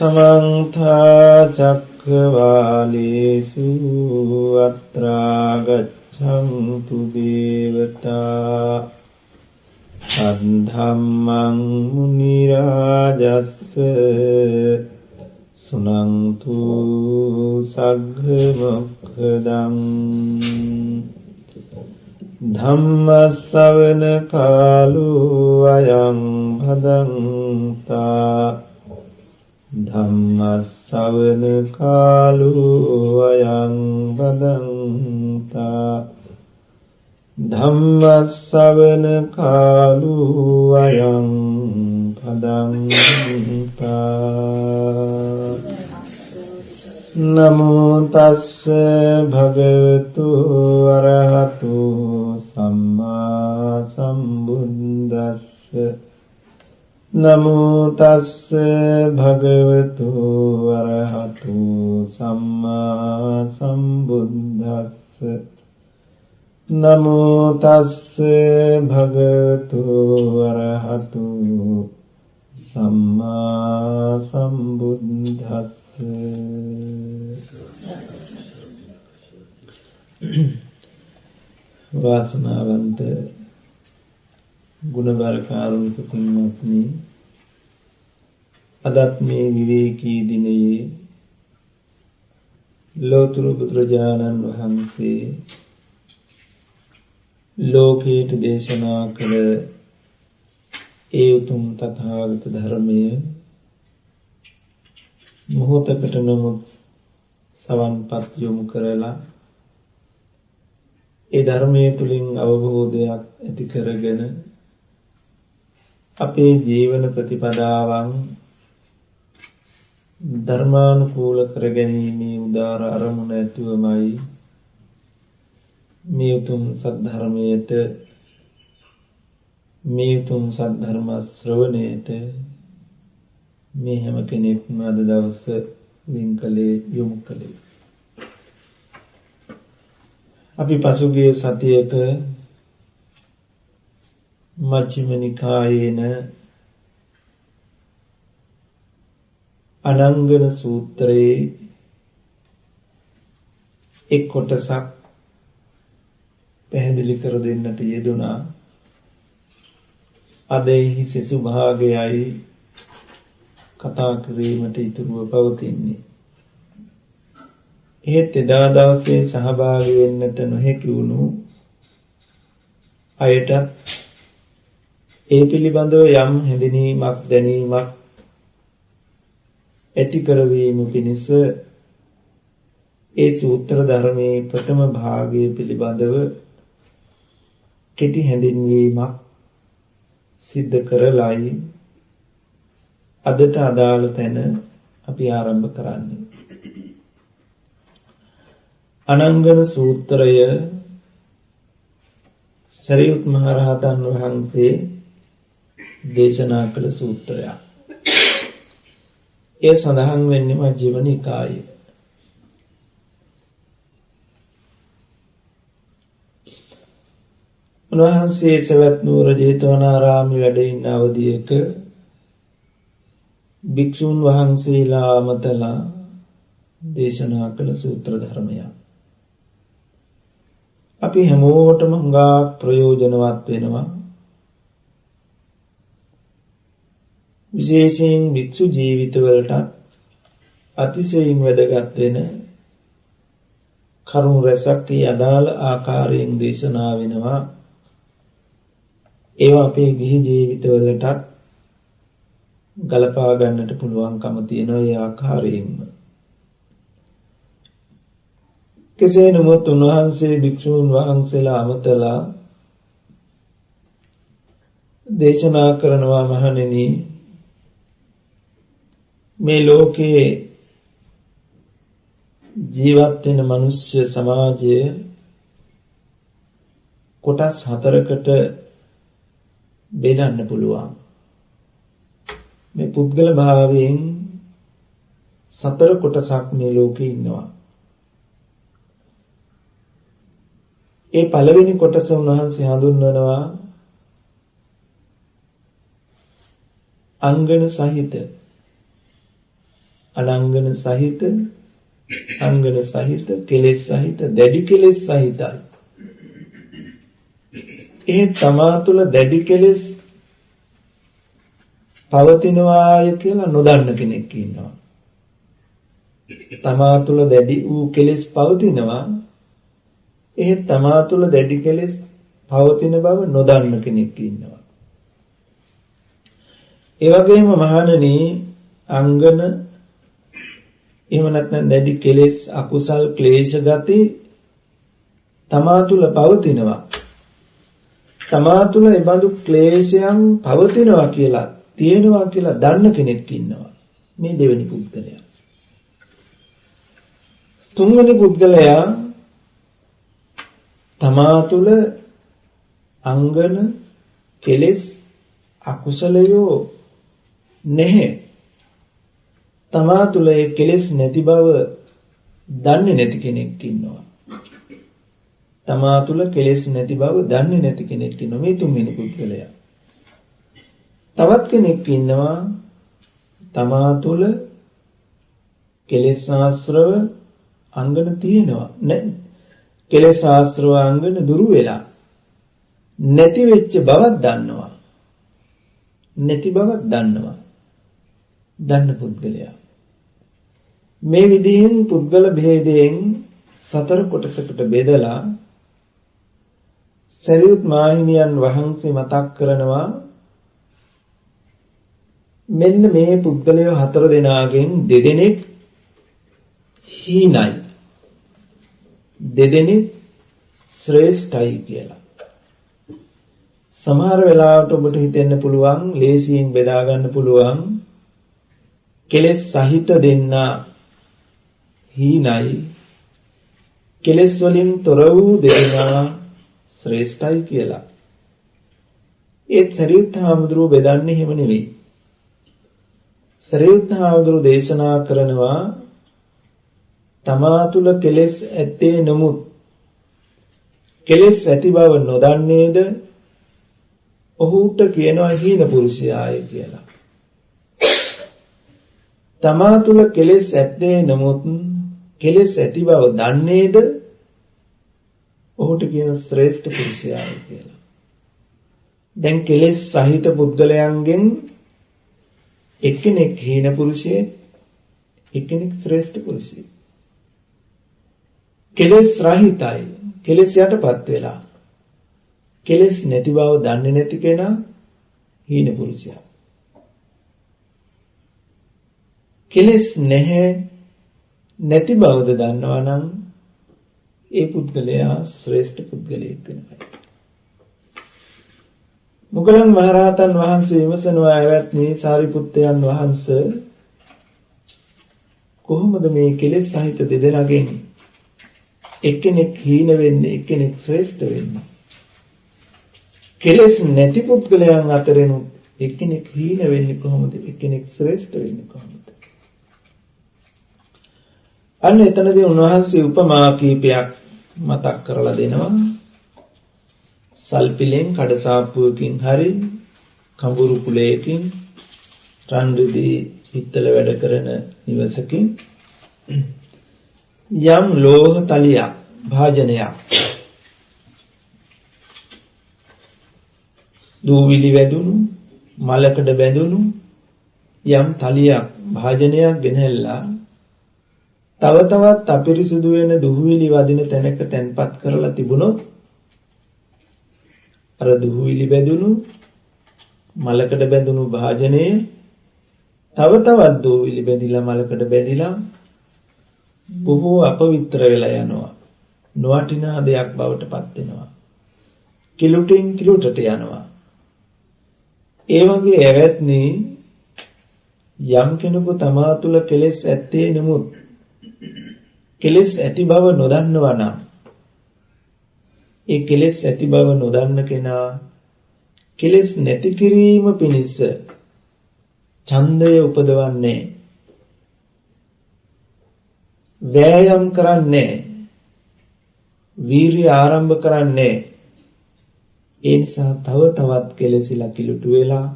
समन्ता चक्रवालेषु अत्रा गच्छन्तु देवता अद्धम्मं मुनिराजस्स सुनन्तु सग्ग मोक्खदं धम्मස්සවන කාලෝ අයං භදන්තා ධම්මස්සවන කාලෝ අයං භදන්තා ධම්මස්සවන කාලෝ අයං භදන්තා නමෝ තස්ස භගවතු අරහතු සම්මා සම්බුද්දස්ස නමෝ තස්ස භගවතු අරහතු සම්මා සම්බුද්දස්ස නමෝ තස්ස භගවතු අරහතු සම්මා සම්බුද්දස්ස වාසනාවන්ත ගුණබර කාරුණික පින්වත්නි අදත් මේ විවේකී දිනයේ ලෝතර බුදුරජාණන් වහන්සේ ලෝකයට දේශනා කළ ඒ උතුම් තථාගත ධර්මය මොහොතකට නමුත් සවන්පත් යොමු කරලා ඒ ධර්මයේ තුලින් අවබෝධයක් ඇති කරගෙන අපේ ජීවන ප්‍රතිපදාවන් ධර්මානුකූල කරගැනීමේ උදාර අරමුණ ඇතුවමයි මේ උතුම් සද්ධර්මයට මේ උතුම් සද්ධර්ම ශ්‍රවණයට මේ හැම කෙනෙක්ම අද දවස වින්කලේ යොමු කළේ. අපි පසුගිය සතියක මජ්ක්‍ධිම නිකායේන අනංගන සූත්‍රයේ එක් කොටසක් පැහැදිලි කර දෙන්නට යෙදුණා. අද එහි සෙසු භාගයයි කතා කිරීමට ඉතුරුව පවතින්නේ. එහෙත් එදා දවසේ සහභාගී වෙන්නට නොහැකි වුණු අයට ඒ පිළිබඳව යම් හැඳිනීමක් දැනීමක් ඇති කරවීම පිණිස ඒ සූත්‍ර ධර්මයේ ප්‍රථම භාගය පිළිබඳව කෙටි හැඳින්වීමක් සිද්ධ කරලයි අදට අදාළ තැන අපි ආරම්භ කරන්නේ. අනංගන සූත්‍රය සරියුත් මහ රහතන් වහන්සේ දේශනා කළ සූත්‍රයක්. ඒ සඳහන් වෙන්නේ මජ්ක්‍ධිම නිකායේ. උන්වහන්සේ සවැත් නුවර ජේතවනාරාමයේ වැඩ ඉන්න අවධියක භික්ෂුන් වහන්සේලා අමතලා දේශනා කළ සූත්‍ර ධර්මයක්. අපි හැමෝටම හුඟා ප්‍රයෝජනවත් වෙනවා. විශේෂයෙන් භික්ෂු ජීවිතවලට අතිශයින් වැදගත් වෙන කරුණු රැසක් අදාළ ආකාරයෙන් දේශනා වෙනවා. ඒවා අපේ ගිහි ජීවිතවලට ගලපා ගන්නට පුළුවන්කම තියෙනවා ඒ ආකාරයෙන්ම. කෙසේ නමුත් උන්වහන්සේ භික්ෂුන් වහන්සේලා අමතලා දේශනා කරනවා මහණෙනි මේ ලෝකේ ජීවත් වෙන මිනිස්ය සමාජය කොටස් හතරකට බෙදන්න පුළුවන්. මේ පුද්ගල භාවයෙන් සතර කොටසක් මේ ලෝකේ ඉන්නවා. ඒ පළවෙනි කොටස උන්වහන්සේ හඳුන්වනවා අංගන සහිත අනංගන සහිත, අංගන සහිත, කෙලෙස් සහිත, දැඩි කෙලෙස් සහිතයි. ඒ තමා තුළ දැඩි කෙලෙස් පවතිනවාය කියලා නොදන්න කෙනෙක් ඉන්නවා. තමා තුළ දැඩි වූ කෙලෙස් පවතිනවා. ඒ තමා තුළ දැඩි කෙලෙස් පවතින බව නොදන්න කෙනෙක් ඉන්නවා. ඒ වගේම මහණෙනි අංගන එහෙම නැත්නම් දැඩි කෙලෙස් අකුසල් ක්ලේශ ගති තමා තුළ පවතිනවා. තමා තුළ ඒ බඳු ක්ලේශයන් පවතිනවා කියලා තියෙනවා කියලා දන්න කෙනෙක් ඉන්නවා. මේ දෙවෙනි පුද්ගලයා. තුන්වෙනි පුද්ගලයා තමා තුළ අංගන කෙලෙස් අකුසලයෝ නැහැ. තමා තුළ ඒ කෙලෙස් නැති බව දන්නේ නැති කෙනෙක් ඉන්නවා. තමා තුළ කෙලෙස් නැති බව දන්නේ නැති කෙනෙක් ඉන්නවා. මේ තුන්වෙනි පුද්ගලයා. තවත් කෙනෙක් ඉන්නවා තමා තුළ කෙලෙස් ආශ්‍රව අංගන තියෙනවා. කෙලෙස් ආශ්‍රව අංගන දුරු වෙලා නැති වෙච්ච බවක් දන්නවා. නැති බවක් දන්නවා. දන්න පුද්ගලයා. මේ විදිහෙන් පුද්ගල භේදයෙන් සතර කොටසකට බෙදලා සරියුත් මාහිමියන් වහන්සේ මතක් කරනවා මෙන්න මේ පුද්ගලයෝ හතර දෙනාගෙන් දෙදෙනෙක් හීනයි. දෙදෙනෙක් ශ්‍රේෂ්ඨයි කියලා. සමහර වෙලාවට ඔබට හිතෙන්න පුළුවන් ලේසියෙන් බෙදා ගන්න පුළුවන් කෙලෙස් සහිත දෙන්නා හීනයි කෙලෙස් වලින් තොර වූ දෙන්නා ශ්‍රේෂ්ඨයි කියලා. ඒත් සරියුත් හාමුදුරුවෝ බෙදන්නේ එහෙම නෙවෙයි. සරියුත් හාමුදුරුවෝ දේශනා කරනවා තමා තුළ කෙලෙස් ඇත්තේ නමුත් කෙලෙස් ඇති බව නොදන්නේද ඔහුට කියනවා හීන පුරුෂයාය කියලා. තමා තුළ කෙලෙස් ඇත්තේ නමුත් කෙලෙස් ඇති බව දන්නේද ඔහුට කියන ශ්‍රේෂ්ඨ පුරුෂයාය කියලා. දැන් කෙලෙස් සහිත පුද්ගලයන්ගෙන් එක්කෙනෙක් හීන පුරුෂයෙක්, එක්කෙනෙක් ශ්‍රේෂ්ඨ පුරුෂයෙක්. කෙලෙස් රහිතයි, කෙලෙස් යටපත් වෙලා කෙලෙස් නැති බව දන්නේ නැති කෙනා හීන පුරුෂයා. කෙලෙස් නැහැ නැති බවද දන්නවා නම් ඒ පුද්ගලයා ශ්‍රේෂ්ඨ පුද්ගලයෙක් වෙනවා. මුගලන් මහරහතන් වහන්සේ විමසනවා ඇවැත්නි සාරිපුත්තයන් වහන්සේ කොහොමද මේ කෙලෙස් සහිත දෙදෙනාගෙන් එක්කෙනෙක් හීන වෙන්නේ එක්කෙනෙක් ශ්‍රේෂ්ඨ වෙන්නේ? කෙලෙස් නැති පුද්ගලයන් අතරින් එක්කෙනෙක් හීන වෙන්නේ කොහොමද? එක්කෙනෙක් ශ්‍රේෂ්ඨ වෙන්නේ කොහොමද? අන්න එතනදී උන්වහන්සේ උපමා කීපයක් මතක් කරලා දෙනවා. සල්පිලෙන් කඩසාප්පුවකින් හරි කඹුරු කුලයකින් රන් රිදී පිත්තල වැඩ කරන නිවසකින් යම් ලෝහ තලියක් භාජනයක් දූවිලි වැදුණු මලකඩ බැඳුණු යම් තලියක් භාජනයක් ගෙනහැල්ලා තව තවත් අපිරිසුදු වෙන දුහුවිලි වදින තැනක තැන්පත් කරලා තිබුණොත් අර දුහුවිලි බැඳුණු මලකඩ බැඳුණු භාජනයේ තව තවත් දුහුවිලි බැඳිලා මලකඩ බැඳිලා බොහෝ අපවිත්‍ර වෙලා යනවා. නොවටිනා දෙයක් බවට පත් වෙනවා. කිලුටින් කිලුටට යනවා. ඒ වගේ ඇවැත්නි යම් කෙනෙකු තමා තුළ කෙලෙස් ඇත්තේ නමුත් කෙලෙස් ඇති බව නොදන්නවා නම් ඒ කෙලෙස් ඇති බව නොදන්න කෙනා කෙලෙස් නැති කිරීම පිණිස ඡන්දය උපදවන්නේ වෑයම් කරන්නේ වීරිය ආරම්භ කරන්නේ ඒ නිසා තව තවත් කෙලෙසිලා කිලුට වෙලා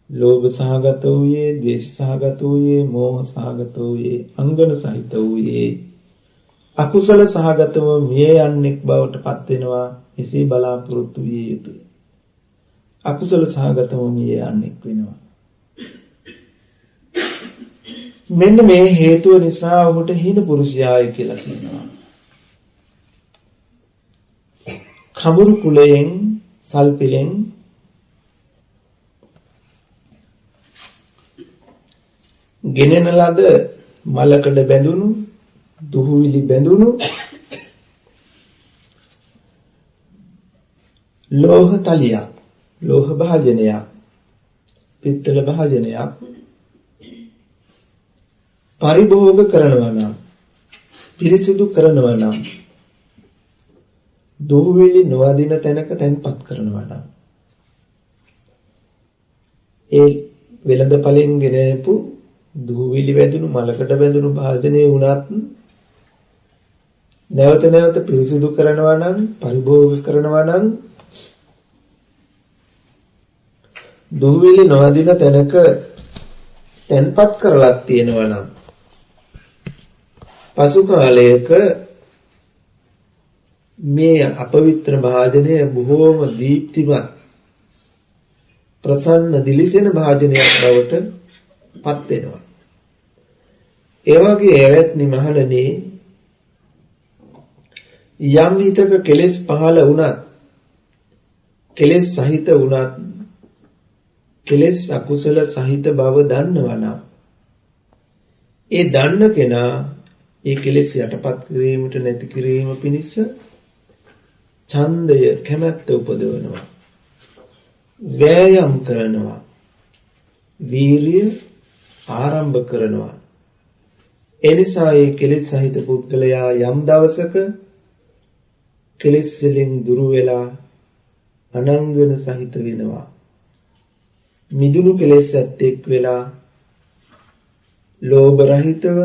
ලෝභ සහගත වූයේ, ද්වේෂ සහගත වූයේ, මෝහ සහගත වූයේ, අංගන සහිත වූයේ, අකුසල සහගතව මිය යන්නෙක් බවට පත් වෙනවා. එසේ බලාපොරොත්තු විය යුතුය. අකුසල සහගතව මිය යන්නෙක් වෙනවා. මෙන්න මේ හේතුව නිසා ඔහුට හීන පුරුෂයාය කියලා කියනවා. කඹුරු කුලයෙන් සල්පිලෙන් ගෙනෙන ලද මලකඩ බැඳුණු දුහුවිලි බැඳුණු ලෝහ තලියක්, ලෝහ භාජනයක්, පිත්තල භාජනයක් පරිභෝග කරනවා නම්, පිරිසිදු කරනවා නම්, දුහුවිලි නොවදින තැනක තැන්පත් කරනවා නම්, ඒ වෙළඳපළෙන් ගෙනපු දුහුවිලි වැදුණු මලකට බැඳුණු භාජනයේ වුණත් නැවත නැවත පිරිසිදු කරනවා නම්, පරිභෝග කරනවා නම්, දුහුවිලි නොවදින තැනක තැන්පත් කරලා තියෙනවා නම්, පසු කාලයක මේ අපවිත්‍ර භාජනය බොහෝම දීප්තිමත් ප්‍රසන්න දිලිසෙන භාජනයක් බවට පත් වෙනවා. ඒ වගේ ඇවැත්නි මහණනි, යම් හිතක කෙලෙස් පහළ වුණත්, කෙලෙස් සහිත වුණත්, කෙලෙස් අකුසල සහිත බව දන්නවා නම්, ඒ දන්න කෙනා ඒ කෙලෙස් යටපත් කිරීමට නැති කිරීම පිණිස ඡන්දය, කැමැත්ත උපදවනවා, වෑයම් කරනවා, වීරිය ආරම්භ කරනවා. එනිසා මේ කෙලෙස් සහිත පුද්ගලයා යම් දවසක කෙලෙස් වලින් දුරු වෙලා අනංගන සහිත වෙනවා. මිදුණු කෙලෙස් ඇත්තෙක් වෙලා ලෝභ රහිතව,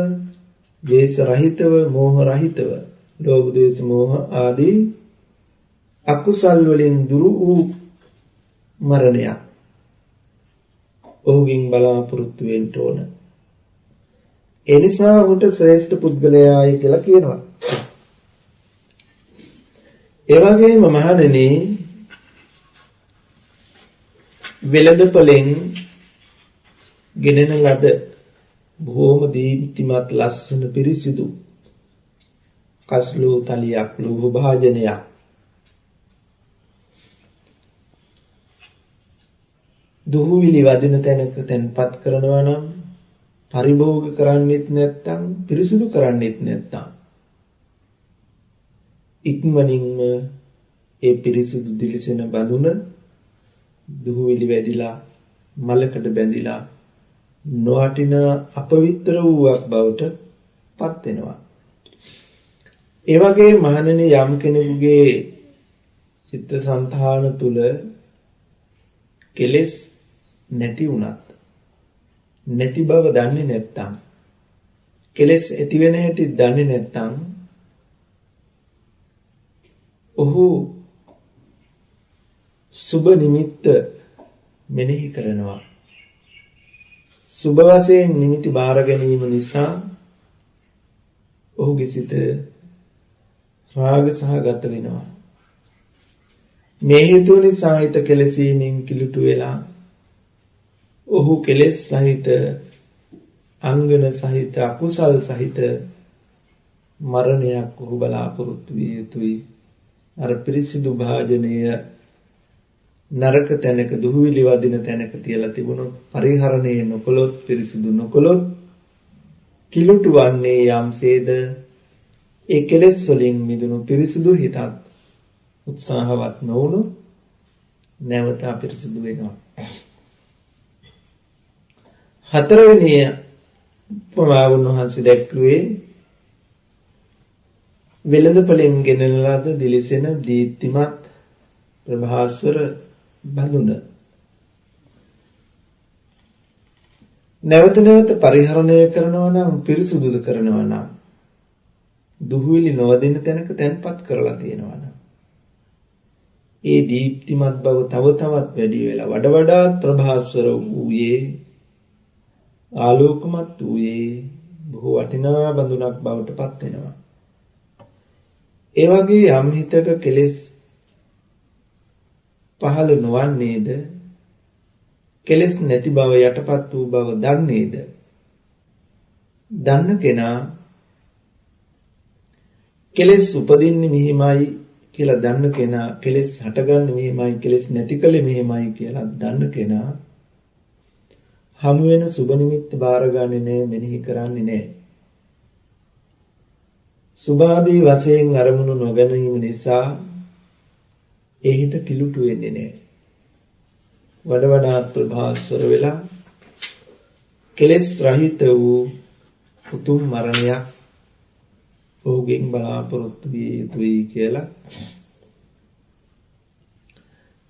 ද්වේෂ රහිතව, මෝහ රහිතව, ලෝභ ද්වේෂ මෝහ ආදී අකුසල් වලින් දුරු වූ මරණයක් ඔහුගෙන් බලාපොරොත්තු වෙන්න ඕන. ඒ නිසා ඔහුට ශ්‍රේෂ්ඨ පුද්ගලයායි කියලා කියනවා. ඒ වගේම මහණෙනි, වෙළඳපොලෙන් ගෙනෙන ලද බොහෝම දීප්තිමත් ලස්සන පිරිසිදු කස්ලෝ තලියක්, ලෝහ භාජනයක් දුහුවිලි වදින තැනක තැන්පත් කරනවා නම්, පරිභෝග කරන්නෙත් නැත්නම්, පිරිසිදු කරන්නෙත් නැත්නම්, ඉක්මනින්ම ඒ පිරිසිදු දිලිසෙන බඳුන දුහුවිලි වැදිලා, මලකට බැඳිලා නොවටිනා අපවිත්‍ර වූවක් බවට පත් වෙනවා. ඒ වගේ මහණෙනි, යම් කෙනෙකුගේ චිත්තසංතාන තුල කෙලෙස් නැති වුණත්, නැති බව දන්නේ නැත්නම්, කෙලෙස් ඇති වෙන හැටි දන්නේ නැත්නම්, ඔහු සුබ නිමිත්ත මෙනෙහි කරනවා. සුබ වශයෙන් නිමිති බාර ගැනීම නිසා ඔහුගේ සිත රාග සහගත වෙනවා. මේ හේතුව නිසා හිත කෙලෙසීමෙන් කිලුට වෙලා ඔහු කෙලෙස් සහිත, අංගන සහිත, අකුසල් සහිත මරණයක් ඔහු බලාපොරොත්තු විය යුතුයි. අර පිරිසිදු භාජනය නරක තැනක, දුහුවිලි වදින තැනක තියලා තිබුණොත්, පරිහරණය නොකළොත්, පිරිසිදු නොකළොත් කිලුට වන්නේ යම්සේද ඒ කෙලෙස් වලින් මිදුණු පිරිසිදු හිතත් උත්සාහවත් නොවුණු නැවත අපිරිසිදු වෙනවා. හතරවෙනි උපමාව උන්වහන්සේ දැක්ුවේ වෙළඳපොලෙන් ගෙනෙන ලද දිලිසෙන දීප්තිමත් ප්‍රභාස්වර බඳුන නැවත නැවත පරිහරණය කරනවා නම්, පිරිසුදු කරනවා නම්, දුහුවිලි නොවදින තැනක තැන්පත් කරලා තියෙනවා නම්, ඒ දීප්තිමත් බව තව තවත් වැඩි වෙලා වඩාත් ප්‍රභාස්වර වූයේ ආලෝකමත් වූයේ බොහෝ වටිනා බඳුනක් බවට පත් වෙනවා. ඒ වගේ යම් හිතක කෙලෙස් පහළ නොවන්නේද? කෙලෙස් නැති බව යටපත් වූ බව දන්නේද? දන්න කෙනා කෙලෙස් උපදින්නේ මෙහිමයි කියලා දන්න කෙනා, කෙලෙස් හටගන්නේ මෙහිමයි, කෙලෙස් නැති කලේ මෙහිමයි කියලා දන්න කෙනා හමු වෙන සුබ නිමිත්ත බාරගන්නේ නැහැ, මෙනෙහි කරන්නේ නැහැ. සුභාදී වශයෙන් අරමුණු නොගැනීම නිසා ඒ හිත කිලුටු වෙන්නේ නැහැ. වඩාත් ප්‍රභාස්වර වෙලා කෙලෙස් රහිත වූ උතුම් මරණයක් ඔහුගෙන් බලාපොරොත්තු විය යුතුයි කියලා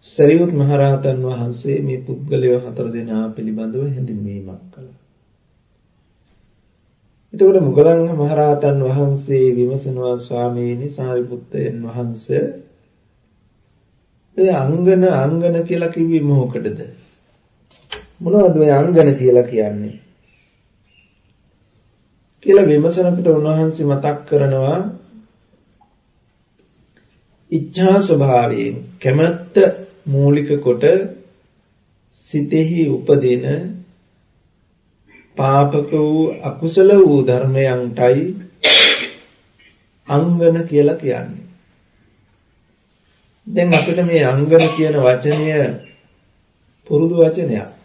සරියුත් මහරහතන් වහන්සේ මේ පුද්ගලයෝ 4 දෙනා පිළිබඳව හැඳින්වීමක් කළා. එතකොට මුගලන් මහරහතන් වහන්සේ විමසනවා, ස්වාමීනි සාරිපුත්තයන් වහන්සේ මේ අංගන කියලා කිව්වේ මොකටද? මොනවද මේ අංගන කියලා කියන්නේ? කියලා විමසනකට උන්වහන්සේ මතක් කරනවා ඉච්ඡා ස්වභාවයෙන් කැමැත්ත මූලික කොට සිතෙහි උපදින පාපක වූ අකුසල වූ ධර්මයන්ටයි අංගන කියලා කියන්නේ. දැන් අපිට මේ අංගන කියන වචනය පුරුදු වචනයක්.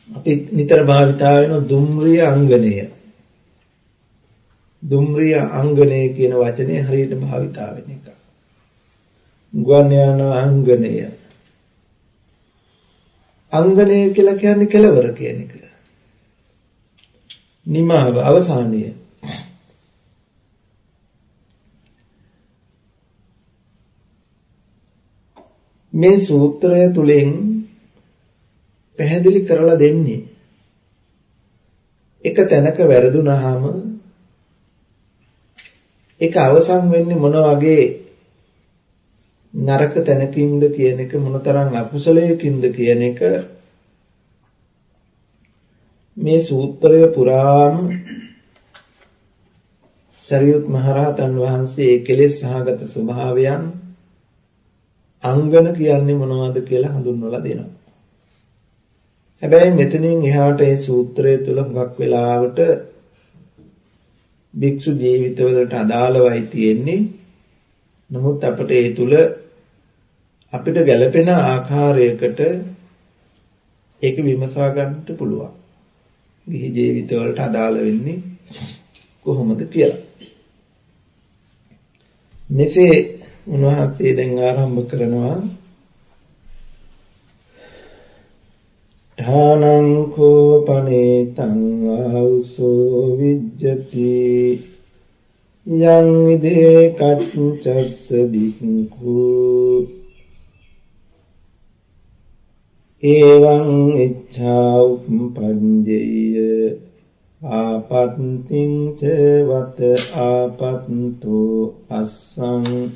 අපි නිතර භාවිතා වෙන දුම්රිය අංගනය. දුම්රිය අංගනය කියන වචනේ හරියට භාවිතා වෙන එක. ගුවන් යාන අංගනය. අංගනය කියලා කියන්නේ කෙලවර කියන එක. නිමාව, අවසානය. මේ සූත්‍රය තුලින් පැහැදිලි කරලා දෙන්නේ එක තැනක වැරදුනහම ඒක අවසන් වෙන්නේ මොන වගේ නරක තැනකින්ද කියන එක, මොනතරම් අකුසලයකින්ද කියන එක මේ සූත්‍රය පුරාම සරියුත් මහරහතන් වහන්සේ ඒ කෙලෙස් සහගත ස්වභාවයන් අංගන කියන්නේ මොනවද කියලා හඳුන්වලා දෙනවා. හැබැයි මෙතනින් එහාට මේ සූත්‍රය තුල හුඟක් වෙලාවට භික්ෂු ජීවිතවලට අදාළවයි තියෙන්නේ. නමුත් අපිට ඒ තුල අපිට ගැළපෙන ආකාරයකට ඒක විමසා ගන්නට පුළුවන්. ගිහි ජීවිතවලට අදාළ වෙන්නේ කොහොමද කියලා. මෙසේ උන්වහන්සේ දැන් ආරම්භ කරනවා ධානං කෝපනේතං ආවුසෝ විජ්ජති යං විදේ කච්චස්ස බික්ඛු එවං ඉච්ඡා උප්පංජේය ආපත්තිං ච වත ආපත්තෝ අස්සං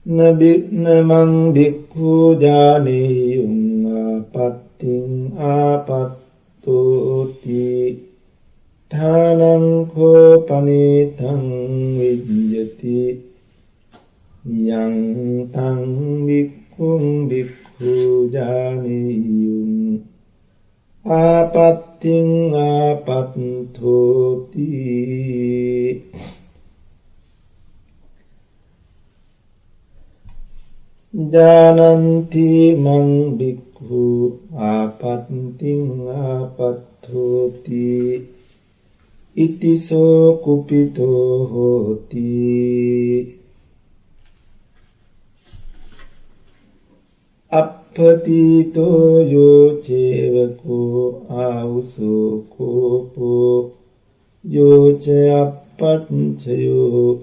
නබිනමං බික්ඛු ජානේයුං ආපත්තිං ආපත්තෝති ධානං කෝපනේතං විජ්ජති යං තං බික්ඛුං බික්ඛු ජානේයුං ආපත්තිං ආපත්තෝති ජානන්ති මං බික්ඛු ආපත්තිං ආපත්තෝති ඉතිසෝ කුපිතෝ හෝති අප්පතිතෝ යෝ චේවකෝ ආවුසෝ කෝපෝ යෝ ච අප්පච්චයෝ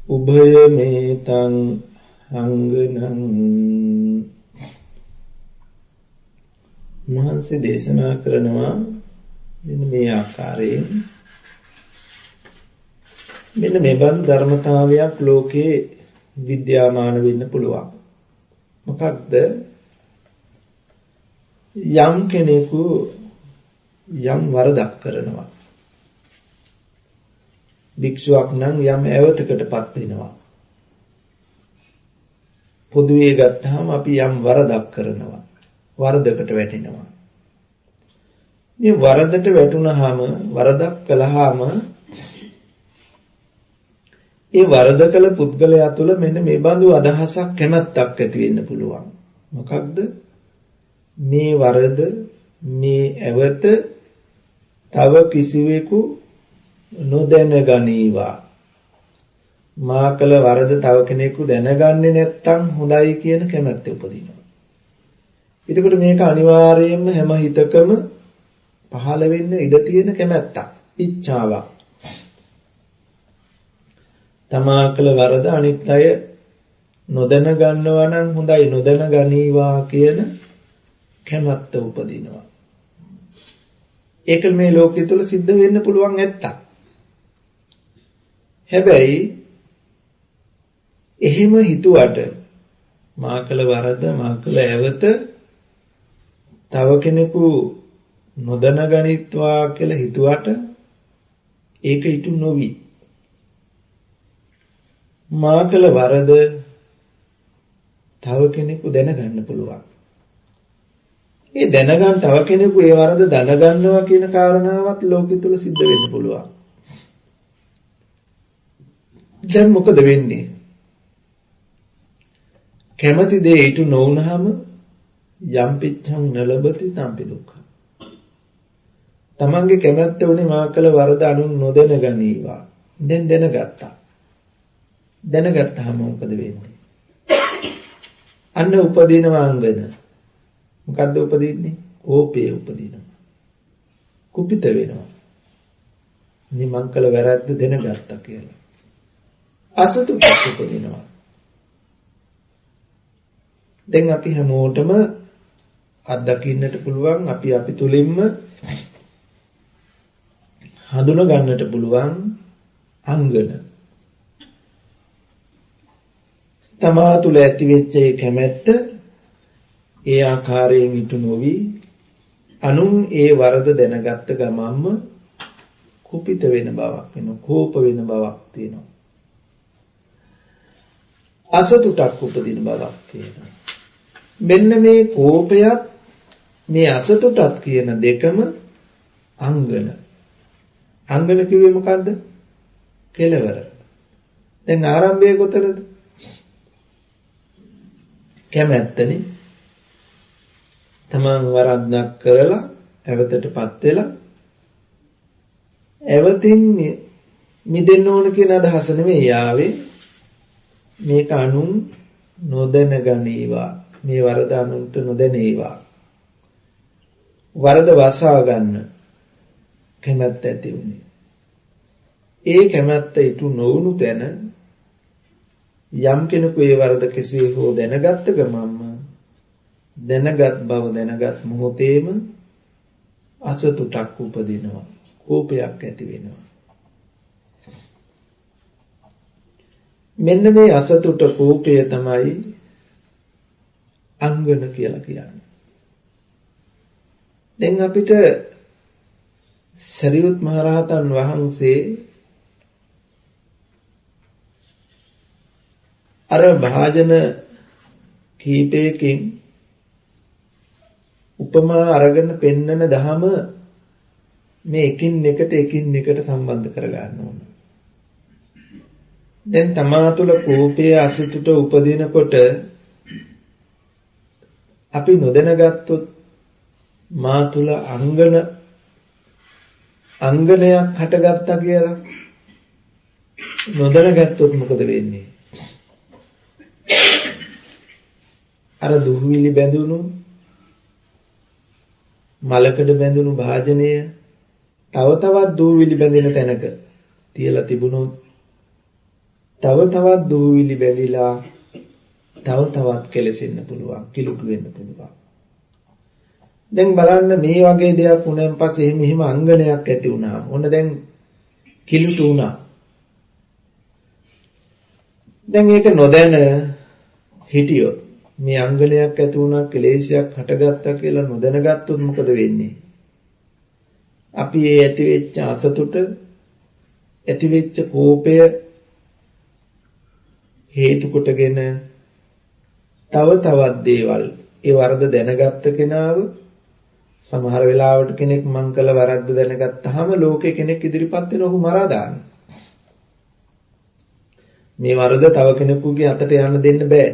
උභය මේතං අංගනං. මහන්සි දේශනා කරනවා මෙන්න මේ ආකාරයෙන් මෙන්න මේ බඳු ධර්මතාවයක් ලෝකේ විද්‍යාමාන වෙන්න පුළුවන්. මොකක්ද? යම් කෙනෙකු යම් වරදක් කරනවා. භික්ෂුවක් නම් යම් ඇවතකටපත් වෙනවා. පොදුවේ ගත්තාම අපි යම් වරදක් කරනවා. වරදකට වැටෙනවා. මේ වරදට වැටුනහම වරදක් කළාම ඒ වරද කළ පුද්ගලයා තුළ මෙන්න මේ බඳු අදහසක් කැමැත්තක් ඇති වෙන්න පුළුවන්. මොකක්ද? මේ වරද මේ ඇවත තව කිසිවෙකු නොදැන ගනීවා. මා කළ වරද තව කෙනෙකු දැනගන්නේ නැත්තම් හොඳයි කියන කැමැත්ත උපදිනවා. එතකොට මේක අනිවාර්යයෙන්ම හැම හිතකම පහළ වෙන්න ඉඩ තියෙන කැමැත්තක්, ඉච්ඡාවක්. තමා කළ වරද අනිත් අය නොදැන ගන්නවා නම් හොඳයි, නොදැන ගනීවා කියන කැමැත්ත උපදිනවා. ඒක මේ ලෝකයේ තුල සිද්ධ වෙන්න පුළුවන් ඇත්තක්. හැබැයි එහෙම හිතුවට මා කළ වරද මා කළ ඇවත තව කෙනෙකු නොදැන ගනිත්වා කියලා හිතුවට ඒක ඊට නොවි. මා කළ වරද තව කෙනෙකු දැනගන්න පුළුවන්. ඒ දැනගන්න තව කෙනෙකු ඒ වරද දැනගන්නවා කියන කාරණාවත් ලෝකෙ තුල සිද්ධ වෙන්න පුළුවන්. දැන් මොකද වෙන්නේ? කැමැති දේ ඊට නොවුනහම යම් පිච්ඡං නලබති තම්පි දුක්ඛ. තමන්ගේ කැමැත්ත උනේ මා කළ වරද අනුන් නොදැන ගනීවා. දැන් දැනගත්තා. දැනගත්තාම මොකද වෙන්නේ? අන්න උපදිනවා අංගන. මොකද්ද උපදින්නේ? කෝපය උපදිනවා. කුපිත වෙනවා. මේ මං කළ වැරද්ද දැනගත්තා කියලා. අසතුටක් උපදිනවා. දැන් අපි හැමෝටම අත්දකින්නට පුළුවන්, අපි තුලින්ම හඳුනා ගන්නට පුළුවන් අංගන. තමා තුළ ඇති වෙච්ච ඒ කැමැත්ත ඒ ආකාරයෙන් ඉටු නොවි අනුන් ඒ වරද දැනගත්ත ගමන්ම කුපිත වෙන බවක් වෙනවා, කෝප වෙන බවක් තියෙනවා. අසතුටක් උපදින බවක් තියෙනවා. මෙන්න මේ කෝපයත් මේ අසතුටත් කියන දෙකම අංගන. අංගන කිව්වේ මොකද්ද? කෙලවර. දැන් ආරම්භය කොතනද? කැමැත්තනේ. තමන් වරද්දක් කරලා ඇවතටපත් වෙලා ඇවතින් මිදෙන්න ඕන කියන අදහස නෙමෙයි ආවේ. මේක අනුන් නොදැන ගනීවා. මේ වරද අනුන්ට නොදැනේවා. වරද වසා ගන්න කැමැත්ත ඇති වුණේ. ඒ කැමැත්ත ඉටු නොවුණු තැන යම් කෙනෙකු ඒ වරද කෙසේ හෝ දැනගත්ත ගමන්ම දැනගත් බව දැනගත් මොහොතේම අසතුටක් උපදිනවා, කෝපයක් ඇති වෙනවා. මෙන්න මේ අසතුට කෝපය තමයි අංගන කියලා කියන්නේ. දැන් අපිට සරියුත් මහරහතන් වහන්සේ අර භාජන කීපයකින් උපමා අරගෙන පෙන්නන දහම මේ එකින් එකට සම්බන්ධ කරගන්න ඕන. දැන් තමා තුළ කෝපයේ අසතුට උපදිනකොට අපි නොදැනගත්තොත් මා තුළ අංගනයක් හටගත්තා කියලා නොදැනගත්තොත් මොකද වෙන්නේ? අර දුහවිලි බැඳුණු මලකඩ බැඳුණු භාජනය තව තවත් දුහවිලි බැඳෙන තැනක තියලා තිබුණොත් තව තවත් දුහවිලි බැඳිලා තව තවත් කෙලෙසෙන්න පුළුවන්, කිලුටු වෙන්න පුළුවන්. දැන් බලන්න මේ වගේ දෙයක් වුණාන් පස්සේ එහෙම අංගනයක් ඇති වුණාම ඔන්න දැන් කිලුටු වුණා. දැන් ඒක නොදැන හිටියොත් මේ අංගනයක් ඇති වුණා ක්ලේශයක් හටගත්තා කියලා නොදැනගත්තොත් මොකද වෙන්නේ? අපි ඒ ඇති වෙච්ච අසතුට ඇති වෙච්ච කෝපය හේතු කොටගෙන තව තවත් දේවල් ඒ වරද දැනගත්ත කෙනාව සමහර වෙලාවට කෙනෙක් මං කළ වරද්ද දැනගත්තාම ලෝකේ කෙනෙක් ඉදිරිපත් වෙන ඔහු මරා දානවා. මේ වරද තව කෙනෙකුගේ අතට යන්න දෙන්න බෑ.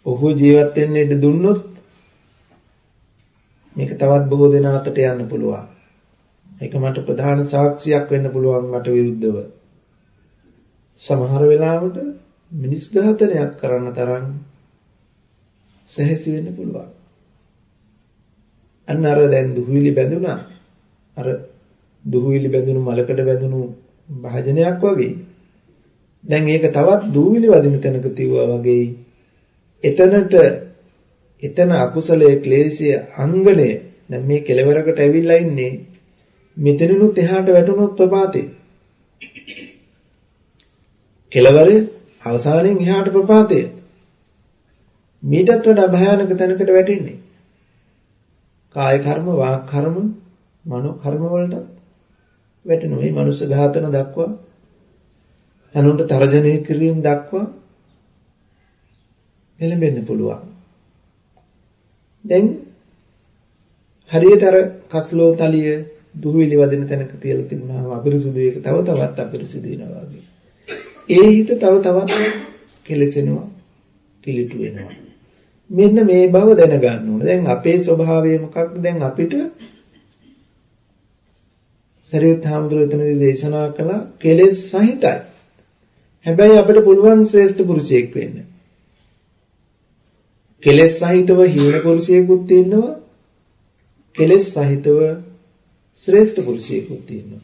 ඔහු ජීවත් වෙන්න ඉඩ දුන්නොත් මේක තවත් බොහෝ දෙනා අතට යන්න පුළුවන්. ඒක මට ප්‍රධාන සාක්ෂියක් වෙන්න පුළුවන් මට විරුද්ධව. සමහර වෙලාවට මිනිස් ඝාතනයක් කරන්න තරම් සැහැසි වෙන්න පුළුවන්. අන්න අර දැන් දුහවිලි බැඳුනා. අර දුහවිලි බැඳුණු මලකඩ බැඳුණු භාජනයක් වගේ. දැන් ඒක තවත් දුහවිලි වදින තැනක තියුවා වගේ. එතන අකුසලයේ ක්ලේශයේ අංගණය දැන් මේ කෙලවරකට ඇවිල්ලා ඉන්නේ. මෙතනිනුත් එහාට වැටුණොත් ප්‍රපාතේ. කෙලවරේ අවසානයෙන් එහාට ප්‍රපාතය. මීටත් වඩා භයානක තැනකට වැටෙන්නේ. කාය කර්ම, වාක් කර්ම, මනෝ කර්ම වලට වැටෙනවා. මේ මනුෂ්‍ය ඝාතන දක්වා අනුන්ට තරජනය කිරීම දක්වා එළඹෙන්න පුළුවන්. දැන් හරියට අර කස්ලෝ තලිය දුහවිලි වදින තැනක තියලා තිබුණාම අපිරිසුදු එක තව තවත් අපිරිසුදු වෙනවා වගේ. ඒ හිත තව තවත් කෙලෙසෙනවා, කිලිටු වෙනවා. මෙන්න මේ බව දැනගන්න ඕනේ. දැන් අපේ ස්වභාවය මොකක්ද? දැන් අපිට සරියුත් හාමුදුරුවෝ එතනදී දේශනා කළා කෙලෙස් සහිතයි. හැබැයි අපිට පුළුවන් ශ්‍රේෂ්ඨ පුරුෂයෙක් වෙන්න. කෙලෙස් සහිතව හීන පුරුෂයෙකුත් ඉන්නවා. කෙලෙස් සහිතව ශ්‍රේෂ්ඨ පුරුෂයෙකුත් ඉන්නවා.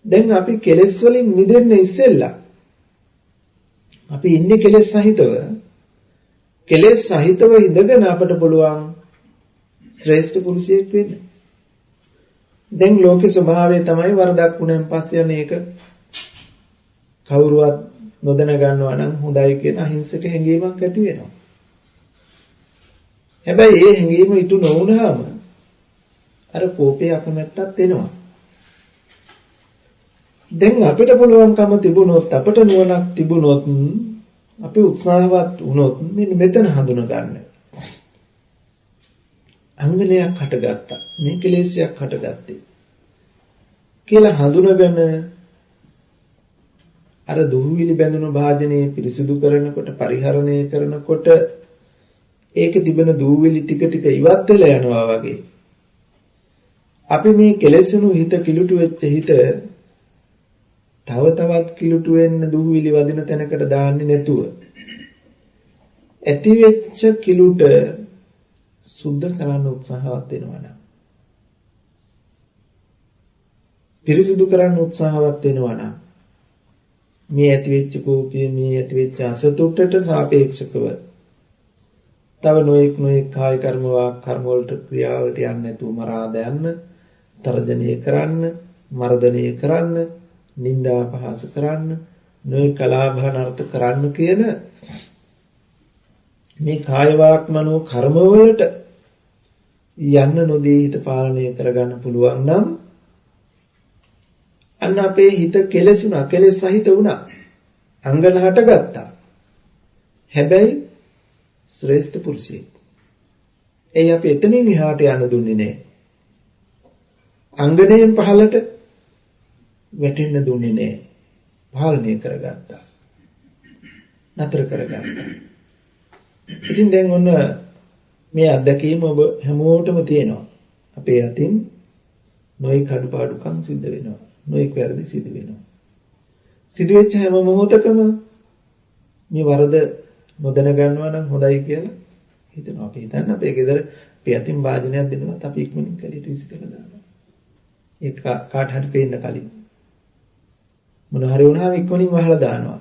දැන් අපි කෙලෙස් වලින් මිදෙන්න ඉස්සෙල්ලා අපි ඉන්නේ කෙලෙස් සහිතව. කෙලෙස් සහිතව ඉඳගෙන අපට පුළුවන් ශ්‍රේෂ්ඨ පුරුෂයෙක් වෙන්න. දැන් ලෝකේ ස්වභාවය තමයි වරදක් වුණාන් පස්සේ අනේක කවුරුවත් නොදැන ගන්නවා නම් හොඳයි කියන අහිංසක හැඟීමක් ඇති වෙනවා. හැබැයි ඒ හැඟීම ඉටු නොවුනහම අර කෝපේ අකමැත්තක් එනවා. දැන් අපිට පුළුවන්කම තිබුණොත් අපට නුවණක් තිබුණොත් අපි උත්සාහවත් වුණොත් මෙතන හඳුන ගන්න. අංගනයක් හටගත්තා. මේ කෙලෙසයක් හටගත්තේ. කියලා හඳුනගෙන අර දුහවිලි බැඳුණු භාජනයේ පිරිසිදු කරනකොට පරිහරණය කරනකොට ඒකේ තිබෙන දුහවිලි ටික ටික ඉවත් වෙලා යනවා වගේ. අපි මේ කෙලෙසුණු හිත කිලුටු වෙච්ච හිත තව තවත් කිලුටු වෙන්න දුහවිලි වදින තැනකට දාන්නේ නැතුව ඇති වෙච්ච කිලුට සුද්ධ කරන්න උත්සාහවත් වෙනවා නම් පිරිසිදු කරන්න උත්සාහවත් වෙනවා නම් මේ ඇති වෙච්ච කෝපය මේ ඇති වෙච්ච අසතුටට සාපේක්ෂකව තව නොඑක් කාය කර්ම වාක් කර්ම වලට ක්‍රියාවලට යන්නේ නැතුව මරා දාන්න තර්ජනය කරන්න මර්ධනය කරන්න නිന്ദා පහස කරන්න නොඑක් කලාභානර්ථ කරන්න කියන මේ කාය වාක් මනෝ කර්ම වලට යන්න නොදී හිත පාලනය කරගන්න පුළුවන් නම් අන්න අපේ හිත කෙලෙසුණා කෙලෙස් සහිත වුණා අංගන හටගත්තා හැබැයි ශ්‍රේෂ්ඨ පුරුෂයෙක් ඒ අපි එතනින් එහාට යන්න දුන්නේ නැහැ අංගණයෙන් පහළට වැටෙන්න දුන්නේ නැහැ පාලනය කරගත්තා නතර කරගත්තා ඉතින් දැන් ඔන්න මේ අත්දැකීම ඔබ හැමෝටම තියෙනවා අපේ අතින් නොයෙක් අඩුපාඩුකම් සිද්ධ වෙනවා නොයෙක් වැරදි සිදු වෙනවා සිදු වෙච්ච හැම මොහොතකම මේ වරද නොදැන ගන්නවා නම් හොඳයි කියලා හිතනවා අපි හිතන්න අපේ ගෙදර අපේ අතින් වාජනයක් බෙදුනත් අපි ඉක්මනින් කැලියට විසි කරලා දානවා ඒක කාට හරි පේන්න කලින් මොන හරි වුණාම ඉක්මනින් වහලා දානවා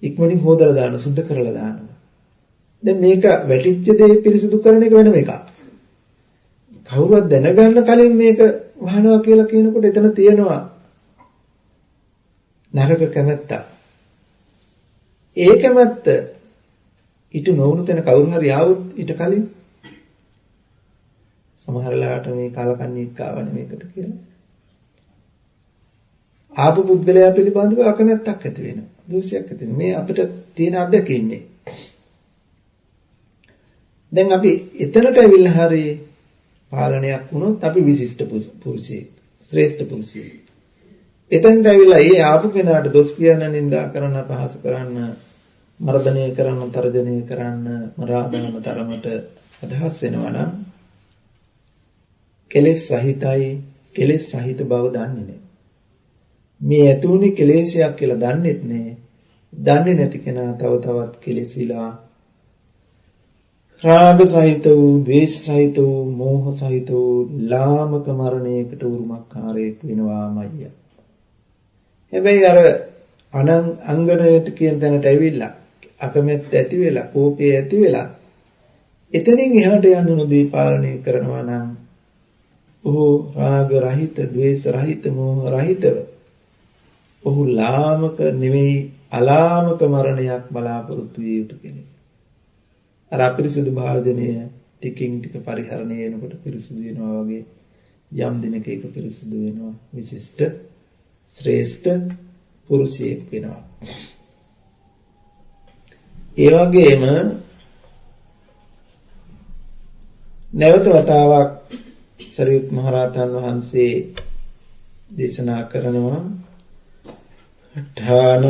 ඉක්මනින් හොදලා දානවා සුද්ධ කරලා දානවා දැන් මේක වැටිච්ච දේ පිරිසිදු කරන එක වෙනම එකක්. කවුරුවත් දැනගන්න කලින් මේක වහනවා කියලා කියනකොට එතන තියෙනවා නරක කැමැත්ත. ඒ කැමැත්ත ඊට නොවුණු තැන කවුරු හරි ආවොත් ඊට කලින් සමහර ලාට මේ කාලකන්ණියෙක් ආවනේ මේකට කියලා. ආපු පුද්ගලයා පිළිබඳව අකමැත්තක් ඇති වෙනවා. දෝෂයක් ඇති වෙනවා. මේ අපිට තියෙන අත්දැකීන්නේ. දැන් අපි එතනට ඇවිල්ලා හරි පාලනයක් වුණොත් අපි විශිෂ්ට පුරුෂයෙක්, ශ්‍රේෂ්ඨ පුරුෂයෙක්. එතනට ඇවිල්ලා ඒ ආපු කෙනාට දොස් කියන්න, නිඳා කරන්න, අපහාස කරන්න, මර්ධනය කරන්න, තර්ජනය කරන්න, මරාදාන තරමට අදහස් වෙනවා නම් කෙලෙස් සහිතයි, කෙලෙස් සහිත බව දන්නේ නැහැ. මේ ඇතුණේ කෙලෙසයක් කියලා දන්නේත් නැහැ. දන්නේ නැති කෙනා තව තවත් කෙලෙසිලා රාග සහිත වූ, ද්වේෂ සහිත වූ, මෝහ සහිත වූ ලාමක මරණයකට උරුමකාරයෙක් වෙනවාමයි. හැබැයි අර අංගණයට කියන තැනට ඇවිල්ලා අකමැත්ත ඇති වෙලා, කෝපය ඇති වෙලා එතනින් එහාට යන්න නොදී පාලනය කරනවා නම් ඔහු රාග රහිත, ද්වේෂ රහිත, මෝහ රහිතව ඔහු ලාමක නෙවෙයි අලාමක මරණයක් බලාපොරොත්තු විය යුතු කෙනෙක්. අර අපිරිසුදු භාජනය ටිකින් ටික පරිහරණය වෙනකොට පිරිසුදු වෙනවා වගේ යම් දිනක ඒක පිරිසුදු වෙනවා. විශිෂ්ට ශ්‍රේෂ්ඨ පුරුෂයෙක් වෙනවා. ඒ වගේම නැවත වතාවක් සරියුත් මහ රහතන් වහන්සේ දේශනා කරනවා ඨානං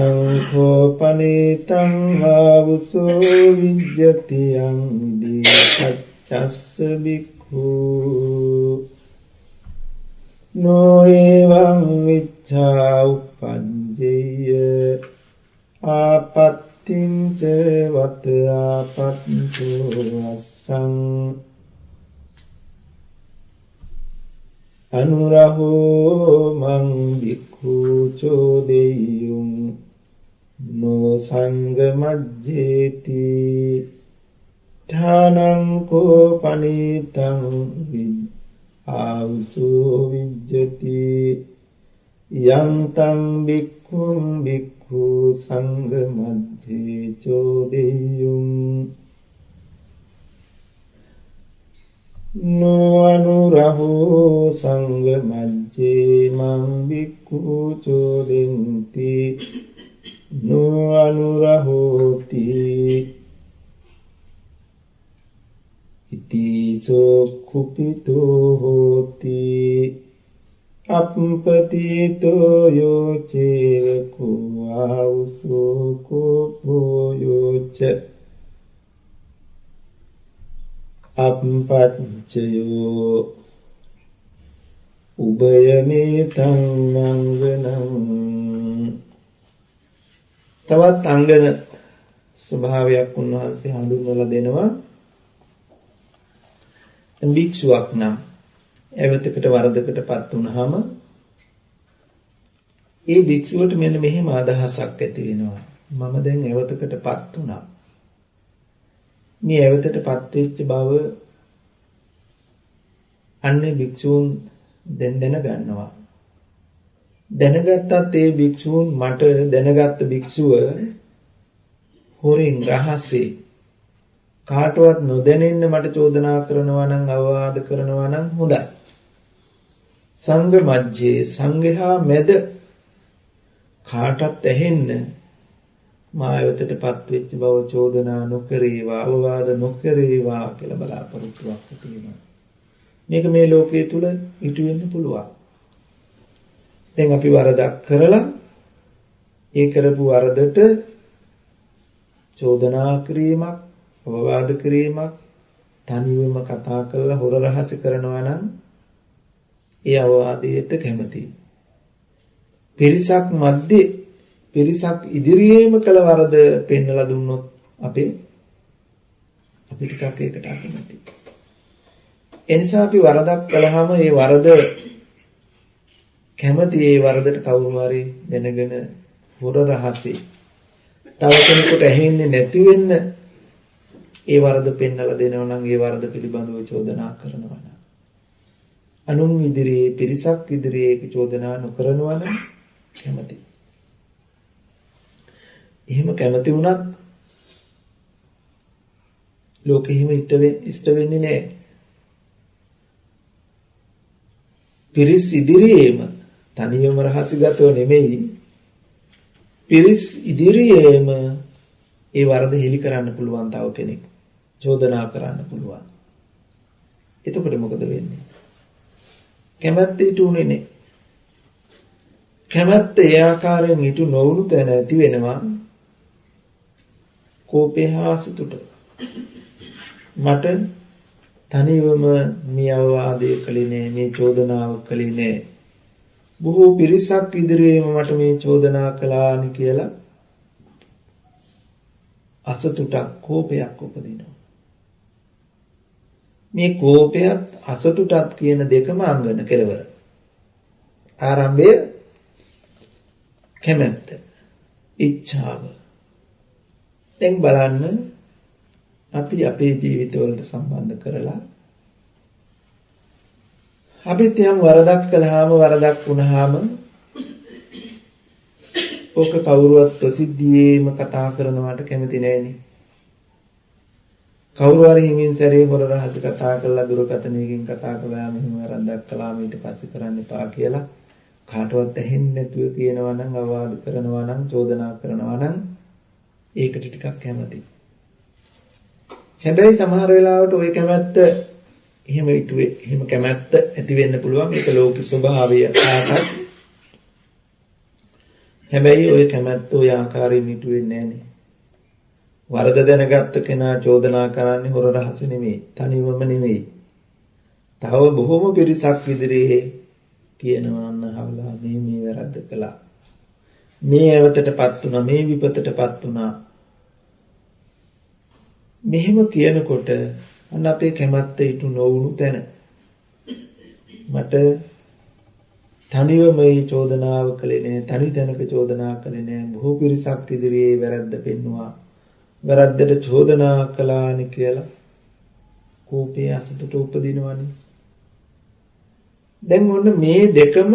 කෝපනීතං ආවුසෝ විජ්ජති යං දීසච්චස්ස බික්ඛු නෝ එවං විච්ඡා උප්පංජේය ආපත්තිංච වත ආපත්තෝ අස්සං අනුරහෝ මං බික්ඛු චෝදෙය්‍යුං නෝ සංග මජ්ජේති ඨානං කෝපනීතං ආවුසෝ විජ්ජති යං තං බික්ඛුං බික්ඛු සංග මජ්ජේ චෝදෙය්‍යුං නෝ අනුරහෝ සංග මජ්ජේ මං බික්ඛු චෝදෙන්ති නෝ අනුරහෝති ඉතිසෝ කුපිතෝ හෝති අප්පතිතෝ යෝචේකෝ ආවුසෝ කෝපෝ යෝච අප්පච්චයෝ උභයමේතං අංගනං. තවත් අංගන ස්වභාවයක් උන්වහන්සේ හඳුන්වලා දෙනවා. භික්ෂුවක් නම් ඇවතකට වරදකටපත් වුනහම ඒ භික්ෂුවට මෙන්න මෙහෙම අදහසක් ඇති වෙනවා. මම දැන් ඇවතකටපත් වුණා. මේ ඇවතටපත් වෙච්ච බව අන්නේ භික්ෂූන් දැන් දැනගන්නවා. දැනගත්තත් ඒ භික්ෂූන් මට දැනගත්ත භික්ෂුව හොරින් රහසේ කාටවත් නොදැනෙන්න මට චෝදනා කරනවා නම් අවවාද කරනවා නම් හොඳයි. සංඝ මජ්ජේ සංඝයා මැද කාටත් ඇහෙන්න මායවතටපත් වෙච්ච බව චෝදනා නොකරේවා, අවවාද නොකරේවා කියලා බලාපොරොත්තුවක් තියෙනවා. මේක මේ ලෝකයේ තුල ඉටු වෙන්න පුළුවන්. දැන් අපි වරදක් කරලා ඒ කරපු වරදට චෝදනා කිරීමක්, අවවාද කිරීමක්, තනියම කතා කරලා හොර රහස කරනවා නම් ඒ අවවාදයට කැමතියි. පිරිසක් මැද්දේ පිරිසක් ඉදිරියේම කළ වරද පෙන්වලා දුන්නොත් අපිට ටිකක් ඒකට අකමැතියි. එනිසා අපි වරදක් කළාම ඒ වරද කැමති ඒ වරදට කවුරු හරි දැනගෙන හොර රහසේ තව කෙනෙකුට ඇහෙන්නේ නැති වෙන්න ඒ වරද පෙන්වලා දෙනවා නම් ඒ වරද පිළිබඳව චෝදනා කරනවා නම් අනුන් ඉදිරියේ පිරිසක් ඉදිරියේ චෝදනා නොකරනවා නම් කැමති. එහෙම කැමති වුණත් ලෝකෙ හිම ඉෂ්ට වෙන්නේ නැහැ. පිරිස් ඉදිරියේම තනියම රහසිගතව නෙමෙයි. පිරිස් ඉදිරියේම ඒ වරද හෙලි කරන්න පුළුවන් තව කෙනෙක්. චෝදනා කරන්න පුළුවන්. එතකොට මොකද වෙන්නේ? කැමැත්ත ඊටුනේ නේ. කැමැත්ත ඒ ආකාරයෙන් ඊටු නොවුණු තැන ඇති වෙනවා කෝපේ හා සතුට. මට තනියම මේ අවවාදය කළේ නෑ, මේ චෝදනාව කළේ නෑ. බොහෝ පිරිසක් ඉදිරියේම මට මේ චෝදනා කළානි කියලා අසතුටක්, කෝපයක් උපදිනවා. මේ කෝපයත් අසතුටත් කියන දෙකම අංගන කෙලවර. ආරම්භය කැමැත්ත, ඉච්ඡාව. දැන් බලන්න අපි අපේ ජීවිතවලට සම්බන්ධ කරලා අපිත් යම් වරදක් කළාම, වරදක් වුණාම ඕක කවුරුවත් ප්‍රසිද්ධියේම කතා කරනවට කැමති නෑනේ. කවුරු හරි හිමින් සැරේ හොර රහස කතා කරලා දුරකථනයකින් කතා කළා මෙහෙම වරදක් කළාම ඊට පස්සේ කරන්න එපා කියලා කාටවත් ඇහෙන්නේ නැතුව කියනවා නම්, අවවාද කරනවා නම්, චෝදනා කරනවා නම් ඒකට ටිකක් කැමතියි. හැබැයි සමහර වෙලාවට ওই කැමැත්ත එහෙම කැමැත්ත ඇති වෙන්න පුළුවන්. ඒක ලෝක ස්වභාවය ආකාරයි. හැබැයි ওই කැමැත්ත ওই ආකාරයෙන් ඉටු වෙන්නේ නැහනේ. වරද දැනගත්ත කෙනා චෝදනා කරන්නේ හොර රහස නෙමෙයි, තනිවම නෙමෙයි. තව බොහොම පිරිසක් ඉදිරියේ කියනවා අන්නහවලා මේ වැරද්ද කළා. මේ ඇවතටපත් වුණා, මේ විපතටපත් වුණා. මෙහෙම කියනකොට අන්න අපේ කැමැත්ත ඉටු නොවුණු තැන මට තනිව මේ චෝදනාව කළේ නෑ, තනි තැනක චෝදනා කළේ නෑ. බොහෝ පිරිසක් ඉදිරියේ වැරද්ද පෙන්නවා. වැරද්දට චෝදනා කළානි කියලා කෝපය අසතුට උපදිනවනේ. දැන් ඔන්න මේ දෙකම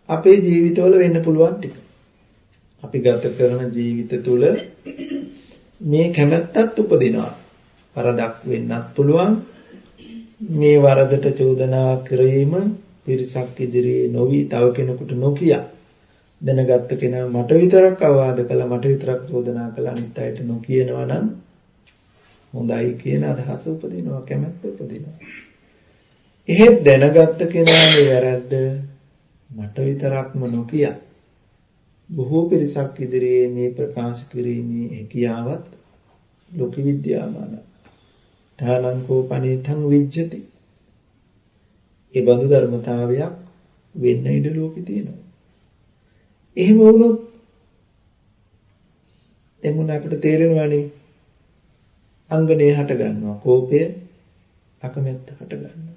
අපේ ජීවිතවල වෙන්න පුළුවන් ටික. අපි ගත කරන ජීවිත තුළ මේ කැමැත්තත් උපදිනවා. වරදක් වෙන්නත් පුළුවන්. මේ වරදට චෝදනා කිරීම පිරිසක් ඉදිරියේ නොවි තව කෙනෙකුට නොකිය දැනගත්ත කෙනා මට විතරක් අවවාද කළා, මට විතරක් චෝදනා කළා, අනිත් අයට නොකියනවා නම් හොඳයි කියන අදහස උපදිනවා, කැමැත්ත උපදිනවා. එහෙත් දැනගත්ත කෙනාගේ වැරද්ද මට විතරක්ම නොකිය බොහෝ පිරිසක් ඉදිරියේ මේ ප්‍රකාශ කිරීමේ හැකියාවත් ලෝක විද්‍යාමාන තාලං කෝපනීතං විජ්ජති. ඒ බඳු ධර්මතාවයක් වෙන්න ඉඩ ලෝකෙ තියෙනවා. එහෙම වුණොත් එමුණ අපිට තේරෙනවානේ අංගනේ හට ගන්නවා, කෝපය අකමැත්ත හට ගන්නවා.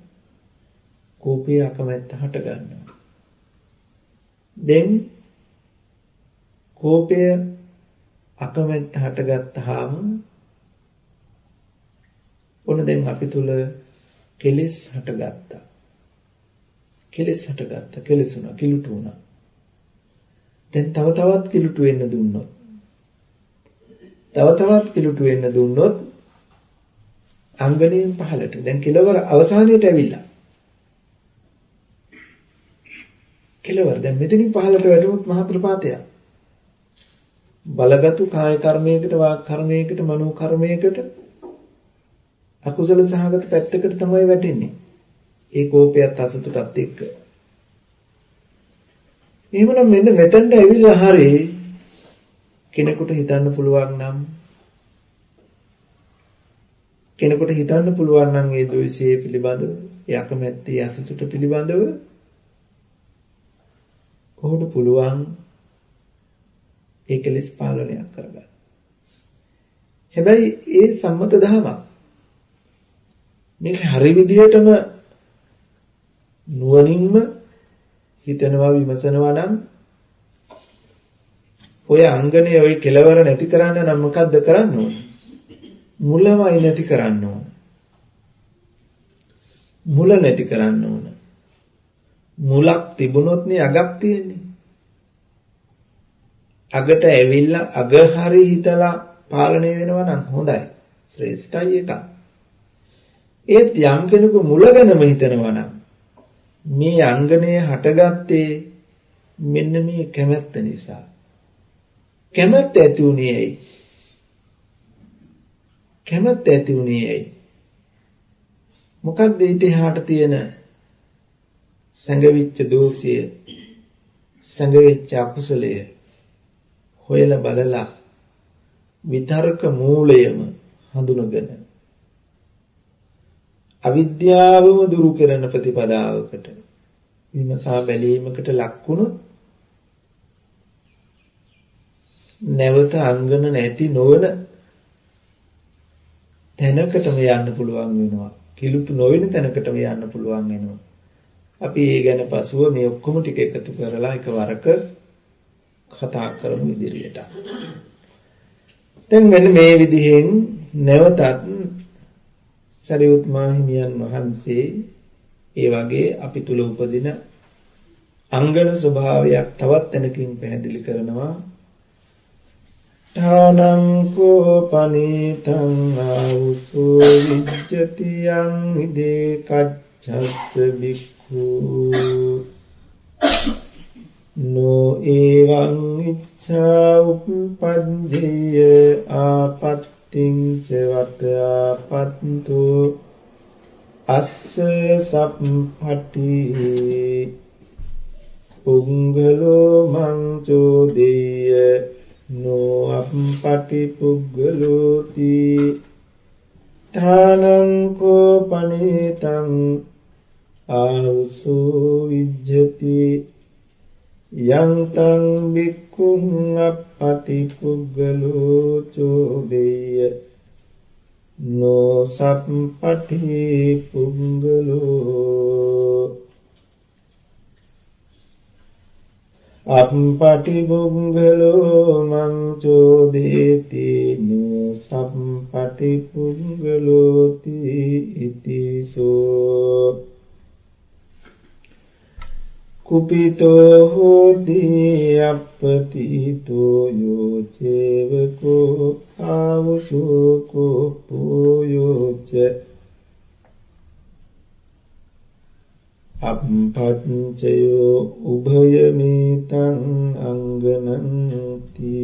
කෝපය අකමැත්ත හට ගන්නවා. දැන් කෝපය අකමැත්ත හටගත්තාම ඔන්න දැන් අපි තුල කෙලෙස් හටගත්තා. කෙලෙසුණා, කිලුට වුණා. දැන් තව තවත් කිලුට වෙන්න දුන්නොත් අංගණයෙන් පහළට දැන් කෙලවර අවසානයට ඇවිල්ලා. කෙලවර දැන් මෙතනින් පහළට වැටුනොත් මහා ප්‍රපාතයක්. බලගතු කාය කර්මයකට, වාක් කර්මයකට, මනෝ කර්මයකට අකුසල සහගත පැත්තකට තමයි වැටෙන්නේ. ඒ කෝපයත් අසතුටත් එක්ක. එහෙමනම් මෙන්න මෙතනට ඇවිල්ලා හරි කෙනෙකුට හිතන්න පුළුවන් නම් ඒ ද්වේෂය පිළිබඳව, ඒ අකමැත්තේ අසතුට පිළිබඳව කොහොමද පුළුවන් ඒ කෙලෙස් පාලනයක් කරගන්න. හැබැයි ඒ සම්මත දහමක්. මේක හරි විදිහටම නුවණින්ම හිතනවා, විමසනවා නම් ඔය අංගනේ ඔය කෙලවර නැති කරන්න නම් මොකද්ද කරන්න ඕනේ? මුලමයි නැති කරන්න ඕනේ. මුල නැති කරන්න ඕනේ. මුලක් තිබුණොත් නේ අගක් තියෙන්නේ. අගට ඇවිල්ලා අග හරි හිතලා පාලනය වෙනවා නම් හොඳයි. ශ්‍රේෂ්ඨයි එක. ඒත් යම් කෙනෙකු මුල ගැනම හිතනවා නම් මේ අංගණය හටගත්තේ මෙන්න මේ කැමැත්ත නිසා. කැමැත්ත ඇති උනේ ඇයි? කැමැත්ත ඇති උනේ ඇයි? මොකක්ද ඊටහාට තියෙන සංගවිච්ච දෝෂය, සංගවිච්ච අකුසලය හොයලා බලලා විතර්ක මූලයම හඳුනගෙන අවිද්‍යාවම දුරු කරන ප්‍රතිපදාවකට විමසා බැලීමකට ලක් වුණොත් නැවත අංගන නැති නොවන තැනකටම යන්න පුළුවන් වෙනවා. කිලුට නොවන තැනකටම යන්න පුළුවන් වෙනවා. අපි ඒ ගැන පසුව මේ ඔක්කොම ටික එකතු කරලා එකවරක කතා කරමු ඉදිරියට. දැන් මෙන්න මේ විදිහෙන් නැවතත් සරියුත් මාහිමියන් වහන්සේ ඒ වගේ අපි තුල උපදින අංගන ස්වභාවයක් තවත් තැනකින් පැහැදිලි කරනවා. ඨානං කෝ පනීතං ආවුසෝ විජ්ජති යං ඉදේ කච්ඡස්ස බික්ඛු නෝ එවං ඉච්ඡා උප්පජ්ජේය ආපත්තිං ච වත ආපත්තු අස්ස සප්පටි පුංගලෝ මං චෝදේය නෝ අප්පටි පුග්ගලෝති ඨානං කෝ පනීතං ආවුසෝ විජ්ජති යං තං බික්ඛුං අප්පටි පුග්ගලෝ චෝදේය නෝ සප්පටි පුග්ගලෝ අප්පටි පුග්ගලෝ මං චෝදේති නෝ සප්පටි පුග්ගලෝති ඉතිසෝ කුපිතෝ හෝති අප්පතිතෝ යෝ චේවකෝ ආවසෝ කෝ යෝච අප්පච්චයෝ උභයමේතං අංගනන්ති.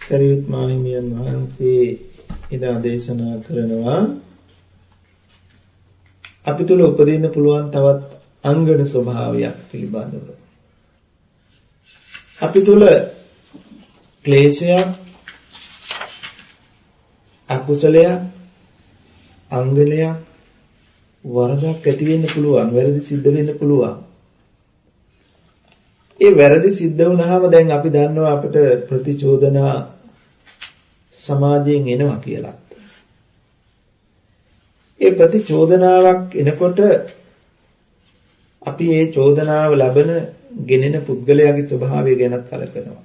සරියුත් මාහිමියන් වහන්සේ එදා දේශනා කරනවා අපි තුල උපදින්න පුළුවන් තවත් අංගන ස්වභාවයක් පිළිබඳව. අපි තුල ක්ලේශයක්, අකුසලයක්, අංගනයක්, වරදක් ඇති වෙන්න පුළුවන්, වැරදි සිද්ධ වෙන්න පුළුවන්. ඒ වැරදි සිද්ධ වුණාම දැන් අපි දන්නවා අපිට ප්‍රතිචෝදනා සමාජයෙන් එනවා කියලා. ඒ ප්‍රතිචෝදනාවක් එනකොට අපි ඒ චෝදනාව ලබන ගෙනෙන පුද්ගලයාගේ ස්වභාවය ගැන කලකනවා.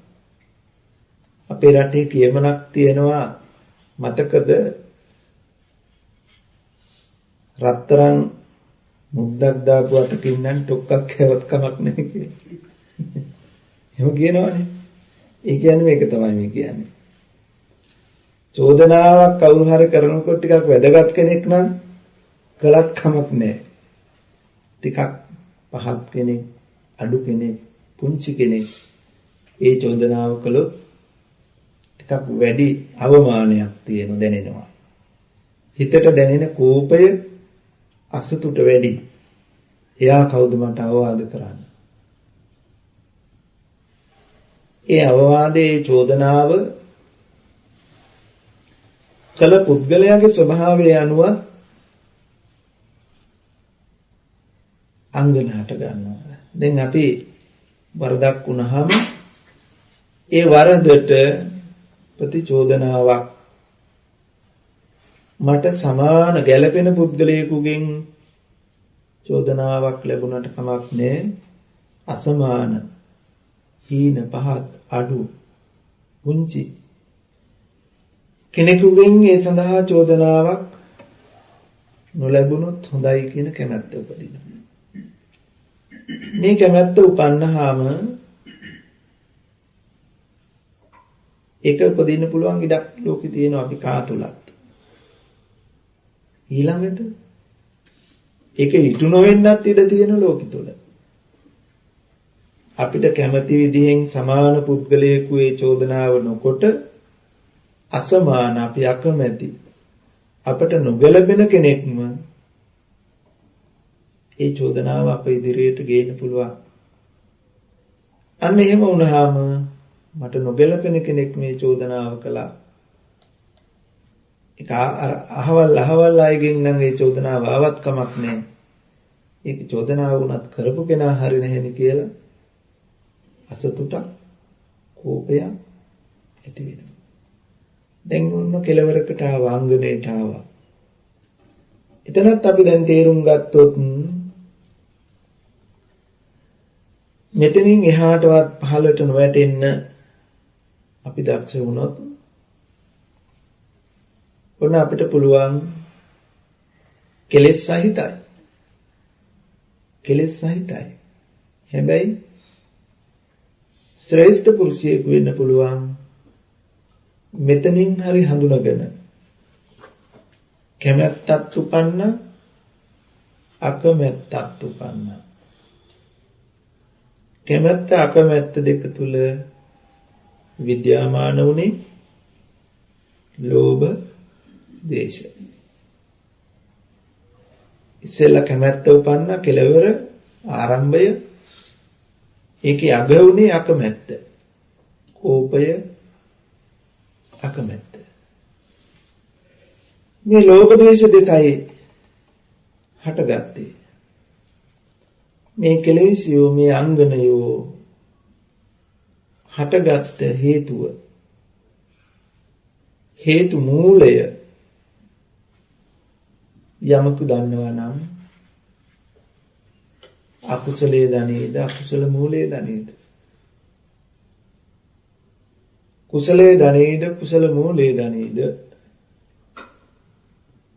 අපේ රටේ කියමනක් තියෙනවා මතකද රත්තරන් මුද්දක් දාපු අතකින් නම් ටොක්ක්ක් හැවත් කමක් නැහැ කියලා. එහෙම කියනවනේ. ඒ කියන්නේ මේක තමයි මේ කියන්නේ. චෝදනාවක් කවුරු හරි කරනකොට ටිකක් වැදගත් කෙනෙක් නම් කලක් කමක් නැහැ. ටිකක් පහත් කෙනෙක්, අඩු කෙනෙක්, පුංචි කෙනෙක් ඒ චෝදනාව කළොත් ටිකක් වැඩි අවමානයක් තියෙන දැනෙනවා. හිතට දැනෙන කෝපය අසතුට වැඩි. එයා කවුද මට අවවාද කරන්නේ? ඒ අවවාදයේ චෝදනාව කළ පුද්ගලයාගේ ස්වභාවය අනුව අංගනහට ගන්නවා. දැන් අපි වරදක් වුණාම ඒ වරදට ප්‍රතිචෝදනාවක් මට සමාන ගැළපෙන පුද්ගලයෙකුගෙන් චෝදනාවක් ලැබුණට කමක් නැහැ. අසමාන, හීන, පහත්, අඩු, පුංචි කෙනෙකුගෙන් ඒ සඳහා චෝදනාවක් නොලැබුණොත් හොඳයි කියන කැමැත්ත උපදිනවා. මේ කැමැත්ත උපන්නාම ඒක උපදින්න පුළුවන් ඉඩක් ලෝකේ තියෙනවා අපි කා තුලත්. ඊළඟට ඒක ඉටු නොවෙන්නත් ඉඩ තියෙන ලෝකෙ තුල. අපිට කැමති විදිහෙන් සමාන පුද්ගලයෙකු ඒ චෝදනාව නොකොට අසමාන අපි අකමැති අපට නොගැලපෙන කෙනෙක්ම ඒ චෝදනාව අප ඉදිරියට ගේන්න පුළුවන්. අන්න එහෙම වුණාම මට නොගැලපෙන කෙනෙක් මේ චෝදනාව කළා. ඒක අහවල් අයගෙන් නම් ඒ චෝදනාව ආවත් කමක් නැහැ. ඒක චෝදනාව වුණත් කරපු කෙනා හරි නැහෙනි කියලා අසතුටක් කෝපයක් ඇති වෙනවා. දැන් ඔන්න කෙලවරකට ආවංගනේට ආවා. එතනත් අපි දැන් තේරුම් ගත්තොත් මෙතනින් එහාටවත් පහළට නොවැටෙන්න අපි දක්ෂ වුණොත් ඔන්න අපිට පුළුවන් කෙලෙස් සහිතයි. කෙලෙස් සහිතයි. හැබැයි ශ්‍රේෂ්ඨ පුරුෂයෙකු වෙන්න පුළුවන් මෙතනින් හරි හඳුනගෙන කැමැත්තක් උපන්න අකමැත්තක් උපන්න කැමැත්ත අකමැත්ත දෙක තුල විද්‍යාමාන වුණේ ලෝභ දේශ. ඉස්සෙල්ලා කැමැත්ත උපන්න කෙලවර ආරම්භය ඒකේ අග වුණේ අකමැත්ත. කෝපය අකමැත්ත. මේ ලෝභ දේශ දෙකයි හටගත්තේ. මේ කෙලෙසියෝ මේ අංගනයෝ හටගත්ත හේතුව හේතු මූලය යමකු දන්නවා නම් අකුසලයේ දනේද අකුසල මූලයේ දනේද කුසලයේ දනේද කුසල මූලයේ දනේද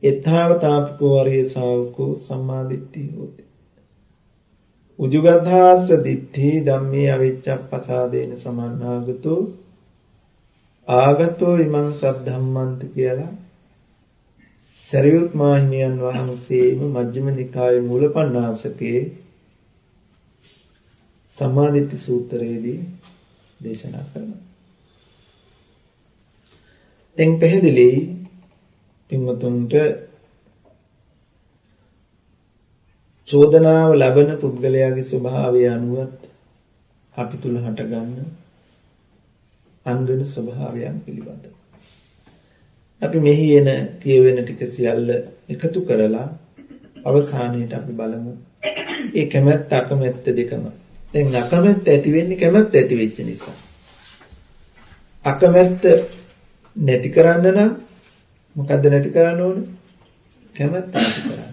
එත්තාවතාපකෝ අරිය ශාවකෝ සම්මාදිට්ඨි හොති උජුගතහාස දිට්ඨි ධම්මේ අවිච්ඡප්පසාදේන සමන්නාගතෝ ආගතෝ ඉමං සද්ධම්මන්ති කියලා සරියුත් මාහිමියන් වහන්සේම මජ්ක්‍ධිම නිකායේ මූලපණ්ණාසකේ සම්මාදිට්ඨි සූත්‍රයේදී දේශනා කරනවා. දැන් පැහැදිලි පින්වතුන්ට චෝදනාව ලබන පුද්ගලයාගේ ස්වභාවය අනුවත් අපි තුල හටගන්න අංගන ස්වභාවයන් පිළිබඳ අපි මෙහි එන කියවෙන ටික සියල්ල එකතු කරලා අවසානයේට අපි බලමු ඒ කැමැත්ත අකමැත්ත දෙකම. දැන් අකමැත්ත ඇති වෙන්නේ කැමැත්ත ඇති වෙච්ච නිසා. අකමැත්ත නැති කරන්න නම් මොකද්ද නැති කරන්න ඕන? කැමැත්ත නැති කරන්න.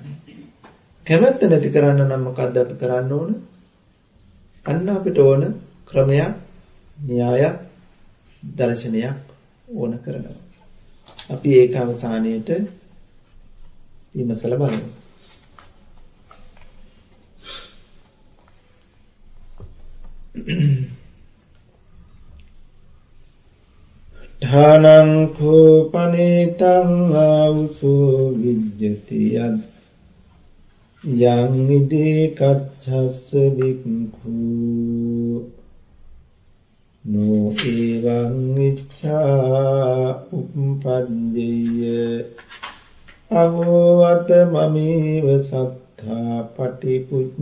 කැමැත්ත නැති කරන්න නම් මොකද්ද අපි කරන්න ඕන? අන්න අපිට ඕන ක්‍රමයක්, න්‍යායක්, දර්ශනයක් ඕන කරනවා. අපි ඒක අවසානයේට විමසලා බලමු. ධානං කෝපනේතං ආවුසෝ විජ්ජති යත් යං නිදේ කච්ඡස්ස වික්ඛු නෝ එවං ඉච්ඡා උප්පද්දේය අහෝ අත මමේව සත්තා පටිපුච්චිත්වා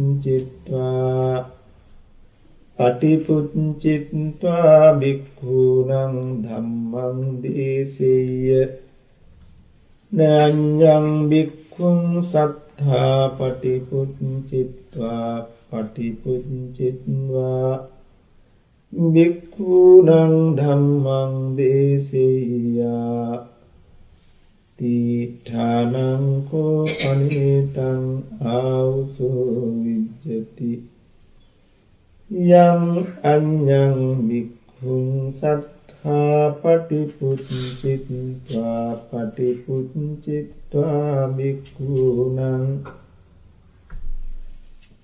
භික්ඛූනං ධම්මං දේසෙය්‍ය නඤ්ඤං භික්ඛුං සත්තා පටිපුච්චිත්වා භික්ඛූනං ධම්මං දේසෙය්‍යා තීඨානං කෝ අනිතං ආවුසෝ විජ්ජති යං අඤ්ඤං භික්ඛුං සත්තා පටිපුච්චිත්වා භික්ඛූනං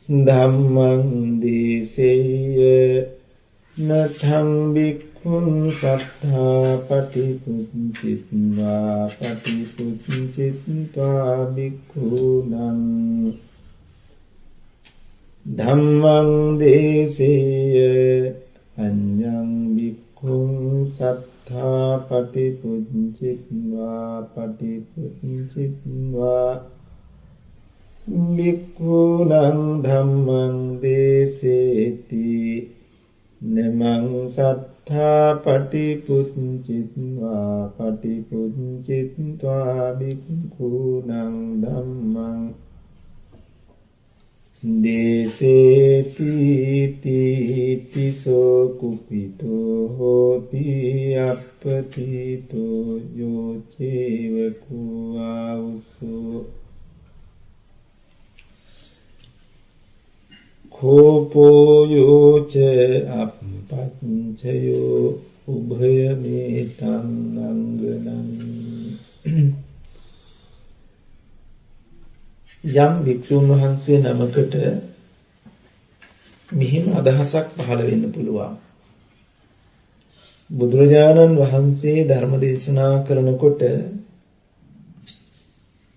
ධම්මං දේසෙය්‍ය නතං භික්ඛු බික්ඛුං සත්තා පටිපුච්චිත්වා බික්ඛුනං ධම්මං දේසීය අඤ්ඤං බික්ඛුං සත්තා පටිපුච්චිත්වා බික්ඛුනං ධම්මං දේසේති නමං සත්තා පටිපුච්චිත්වා බික්ඛුනං ධම්මං දේසේති තිසෝ කුපිතෝ හෝති අප්පතිතෝ යෝචේව කුආවුසෝ කෝපෝ යෝච අප්පංචයෝ උභය මේතං අංගනං යම් වික්ෂුන් වහන්සේ නමකට මෙහිම අදහසක් පහළ වෙන්න පුළුවන්. බුදුරජාණන් වහන්සේ ධර්ම දේශනා කරනකොට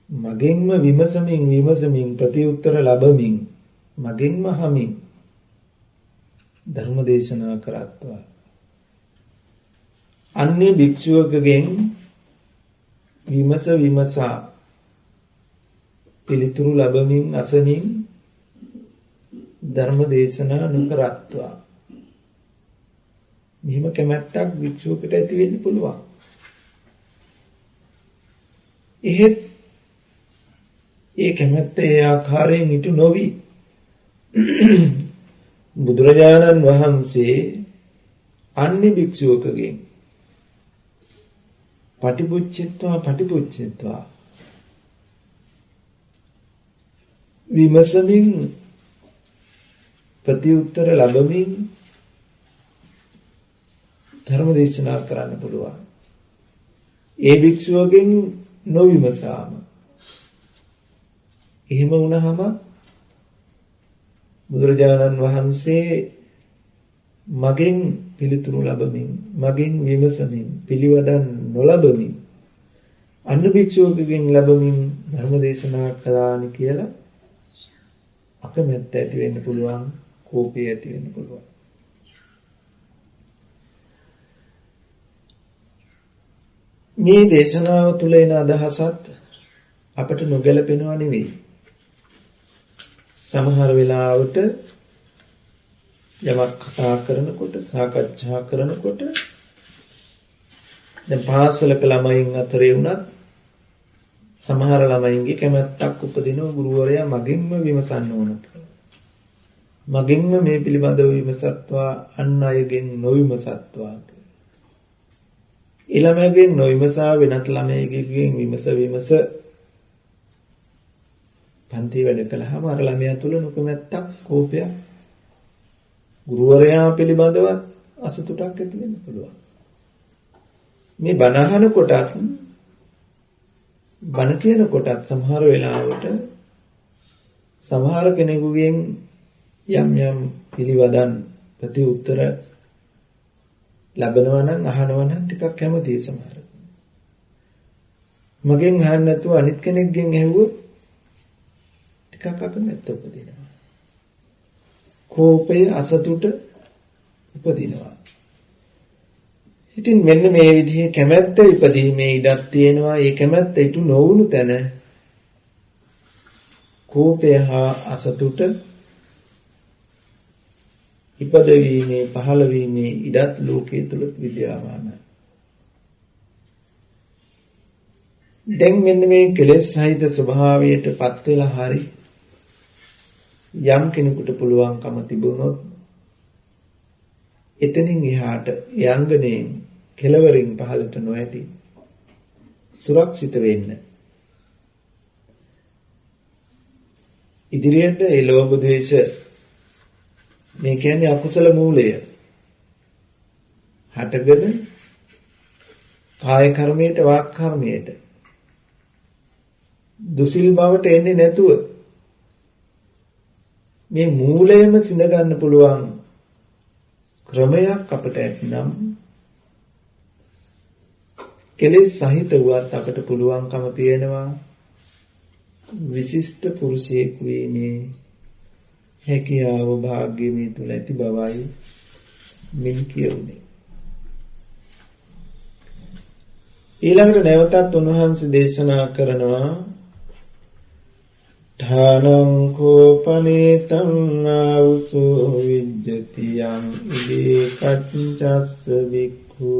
මගෙන්ම විමසමින් ප්‍රතිඋත්තර ලැබමින් මගෙන්ම අහමින් ධර්ම දේශනා කරත්වා. අන්නේ භික්ෂුවකගෙන් විමසා පිළිතුරු ලැබමින් අසමින් ධර්ම දේශනා නොකරත්වා. මෙහිම කැමැත්තක් භික්ෂුවකට ඇති වෙන්න පුළුවන්. එහෙත් ඒ කැමැත්ත ඒ ආකාරයෙන් ඉටු නොවි බුදුරජාණන් වහන්සේ අන්‍ය භික්ෂුවකගෙන් පටිපුච්චිත්වා විමසමින් ප්‍රතිඋත්තර ලැබමින් ධර්ම දේශනා කරන්න පුළුවන්. ඒ භික්ෂුවගෙන් නොවිමසාම එහෙම වුණාම බුදුරජාණන් වහන්සේ මගෙන් පිළිතුරු ලැබමින් මගෙන් විමසමින් පිළිවදන් නොලැබමින් අන්‍ය භික්ෂුවකගෙන් ලැබමින් ධර්ම දේශනා කළානි කියලා අකමැත්ත ඇති වෙන්න පුළුවන්, කෝපය ඇති වෙන්න පුළුවන්. මේ දේශනාව තුළ එන අදහසත් අපට නොගැලපෙනවා නෙවෙයි. සමහර වෙලාවට යමක් කතා කරනකොට, සාකච්ඡා කරනකොට දැන් පාසලක ළමයින් අතරේ වුණත් සමහර ළමයින්ගේ කැමැත්තක් උපදිනවා ගුරුවරයා මගෙන්ම විමසන්න ඕන කියලා. මගෙන්ම මේ පිළිබඳව විමසත්වා අන් අයගෙන් නොවිමසත්වා කියලා. ළමයාගෙන් නොවිමසා වෙනත් ළමයෙකුගෙන් විමස පන්ති වැඩ කළාම අර ළමයා තුල නොකමැත්තක්, කෝපයක් ගුරුවරයා පිළිබඳව අසතුටක් ඇති වෙන්න පුළුවන්. මේ බණ අහන කොටත් බණ කියන කොටත් සමහර වෙලාවට සමහර කෙනෙකුගෙන් යම් පිළිවදන් ප්‍රතිඋත්තර ලැබෙනවා නම් අහනවා නම් ටිකක් කැමතියි සමහර. මගෙන් අහන්න නැතුව අනිත් කෙනෙක්ගෙන් ඇහුවොත් ටිකක් අකමැත්ත උපදිනවා. කෝපය, අසතුට උපදිනවා. ඉතින් මෙන්න මේ විදිහේ කැමැත්ත ඉපදීමේ ඉඩක් තියෙනවා. ඒ කැමැත්ත ඉටු නොවුණු තැන කෝපය හා අසතුට ඉපදවීමේ, පහළවීමේ ඉඩත් ලෝකයේ තුල විද්‍යාමානයි. දැන් මෙන්න මේ කෙලෙස් සහිත ස්වභාවයට පත් වෙලා හරි යම් කෙනෙකුට පුළුවන්කම තිබුණොත් එතනින් එහාට යංගණයෙන් කෙලවරින් පහළට නොඇති සුරක්ෂිත වෙන්න. ඉදිරියට ඒ ලෝභ ද්වේෂ මේ කියන්නේ අකුසල මූලය හටගෙන කාය කර්මයට, වාක් කර්මයට දුසිල් බවට එන්නේ නැතුව මේ මූලයම සිඳ ගන්න පුළුවන් ක්‍රමයක් අපට ඇතිනම් කෙලෙස් සහිත වුවත් අපට පුළුවන්කම තියෙනවා විශිෂ්ට පුරුෂයෙකු වීමේ හැකියාව භාග්‍ය මේ තුල ඇති බවයි මින් කියුනේ. ඊළඟට නැවතත් උන්වහන්සේ දේශනා කරනවා ඨානං කෝපනේතං ආවුසෝ විජ්ජති යං ඉදේ කච්චස්ස වික්ඛු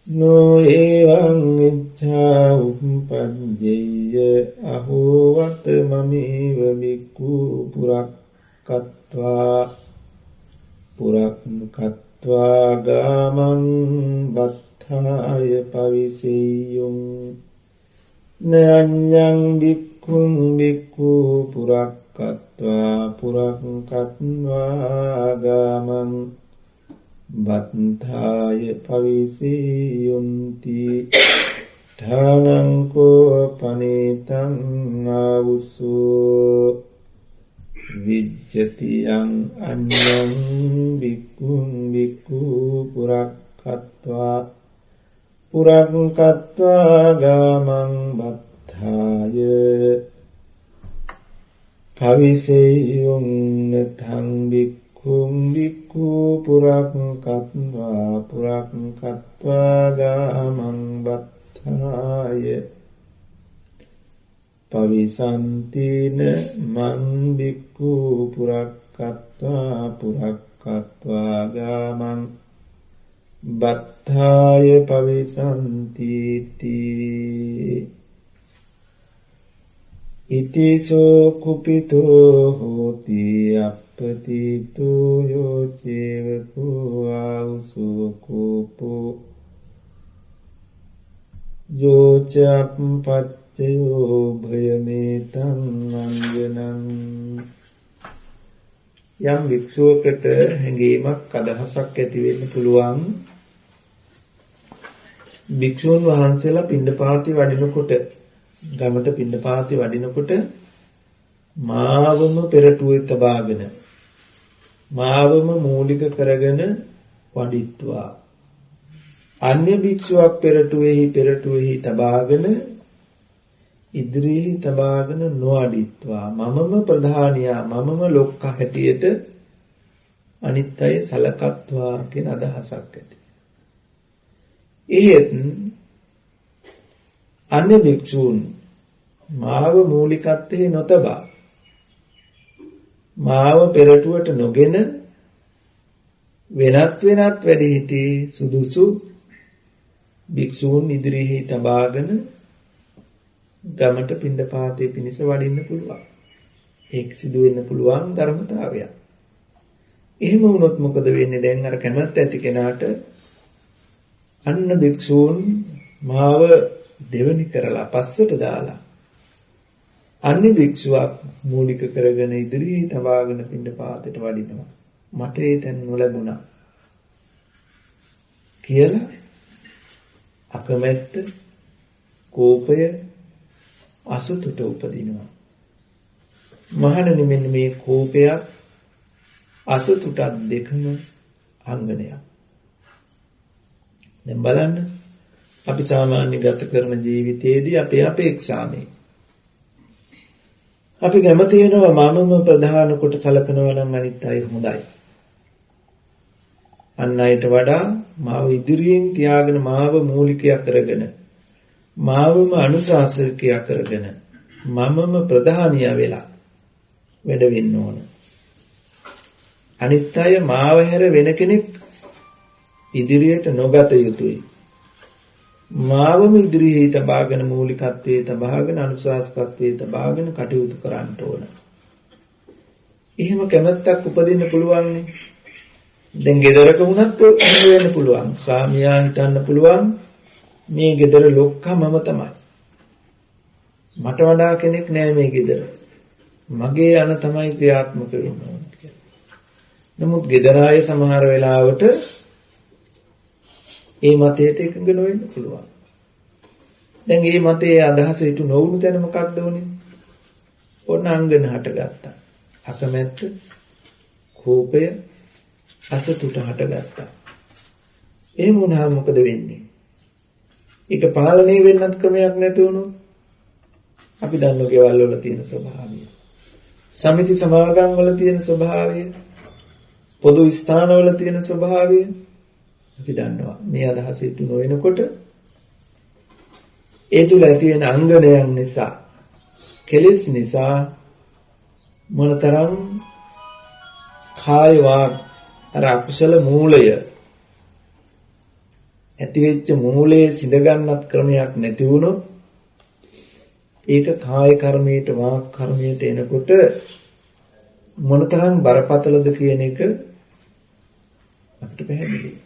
නෝ එවං ඉච්ඡා උප්පජ්ජේය අහෝ වත මමේව වික්ඛු පුරක්කත්වා ගාමං බත්ථාය පවිසෙය්‍යුං නඤ්ඤං වික්ඛුං වික්ඛු පුරක්කත්වා ගාමං බත්ථාය පවිසෙය්‍යුන්ති ඨානං කෝපනේතං ආවුසෝ විජ්ජති යං අඤ්ඤං වික්ඛුං වික්ඛු පුරක්කත්වා ගාමං බත්ථාය පවිසෙය්‍යුං නතං වික්ඛුං වික්ඛු පුරක්කත්වා ගාමං බත්ථාය පවිසන්තින මං වික්ඛු පුරක්කත්වා ගාමං බත්ථාය පවිසන්ති ඉතිසෝ කුපිතෝ හෝති අප්පතිතෝ යෝ චේවකෝ ආවුසෝ කෝපෝ යෝ චප්පච්චයෝ භයමේතං අංගනං යම් වික්ෂුවකට හැඟීමක් අදහසක් ඇති වෙන්න පුළුවන් භික්ෂුන් වහන්සේලා පිණ්ඩපාතේ වඩිනකොට ගමට පිණ්ඩපාතේ වඩිනකොට මාවම පෙරටුවේ තබාගෙන මාවම මූලික කරගෙන වඩිත්වා අන්‍ය භික්ෂුවක් පෙරටුවේහි තබාගෙන ඉදිරියේ තබාගෙන නොඅඩිත්වා මමම ප්‍රධානියා මමම ලොක්ක හැටියට අනිත් අය සලකත්වා කියන අදහසක් ඇති. එහෙත් අන්‍ය භික්ෂූන් මාව මූලිකත්වයේ නොතබා මාව පෙරටුවට නොගෙන වෙනත් වැඩිහිටි සුදුසු භික්ෂූන් ඉදිරියේ තබාගෙන ගමට පිණ්ඩපාතේ පිණිස වඩින්න පුළුවන්. ඒක සිදු වෙන්න පුළුවන් ධර්මතාවයක්. එහෙම වුණොත් මොකද වෙන්නේ? දැන් අර කැමැත්ත ඇති කෙනාට අන්න භික්ෂූන් මාව දෙවනි කරලා පස්සට දාලා අන්‍ය භික්ෂුවක් මූලික කරගෙන ඉදිරියේ තබාගෙන පිණ්ඩපාතේට වඩිනවා. මට ඒ තැන නොලැබුණා කියලා අකමැත්ත, කෝපය, අසතුට උපදිනවා. මහණෙනි මෙන්න මේ කෝපයත් අසතුටත් දෙකම අංගනයක්. දැන් බලන්න අපි සාමාන්‍ය ගත කරන ජීවිතයේදී අපේ අපේක්ෂාමේ අපි කැමති වෙනවා මමම ප්‍රධාන කොට සලකනවා නම් අනිත් අය හොඳයි. අන් අයට වඩා මාව ඉදිරියෙන් තියාගෙන මාව මූලිකයා කරගෙන මාවම අනුශාසකයා කරගෙන මමම ප්‍රධානියා වෙලා වැඩ වෙන්න ඕන. අනිත් අය මාව හැර වෙන කෙනෙක් ඉදිරියට නොගත යුතුයි. මාවම ඉදිරියේ තබාගෙන මූලිකත්වයේ තබාගෙන අනුශාසකත්වයේ තබාගෙන කටයුතු කරන්න ඕන. එහෙම කැමැත්තක් උපදින්න පුළුවන් නේ. දැන් ගෙදරක වුණත් වෙන්න පුළුවන්. ස්වාමියා හිතන්න පුළුවන් මේ ගෙදර ලොක්කා මම තමයි. මට වඩා කෙනෙක් නෑ මේ ගෙදර. මගේ අන තමයි ක්‍රියාත්මක වෙන්න ඕන කියලා. නමුත් ගෙදර අය සමහර වෙලාවට ඒ මතයට එකඟ නොවෙන්න පුළුවන්. දැන් මේ මතයේ අදහස හිතු නොවුණු තැන මොකක්ද උනේ? ඔන්න අංගන හටගත්තා. අකමැත්ත, කෝපය, අසතුට හටගත්තා. එහෙම වුණාම මොකද වෙන්නේ? ඒක පාලනය වෙන්නත් ක්‍රමයක් නැති වුණොත් අපි දන්නෝ ගෙවල් වල තියෙන ස්වභාවය. සමිති සමාගම් වල තියෙන ස්වභාවය, පොදු ස්ථානවල තියෙන ස්වභාවය අපි දන්නවා. මේ අදහස ඉටු නොවෙනකොට ඒ තුල ඇති වෙන අංගණයන් නිසා, කෙලෙස් නිසා මොනතරම් කාය වාග් අර අකුසල මූලය ඇතිවෙච්ච මූලයේ සිඳ ගන්නත් ක්‍රමයක් නැති වුණොත් ඒක කාය කර්මයට වාක් කර්මයට එනකොට මොනතරම් බරපතලද කියන එක අපිට පැහැදිලියි.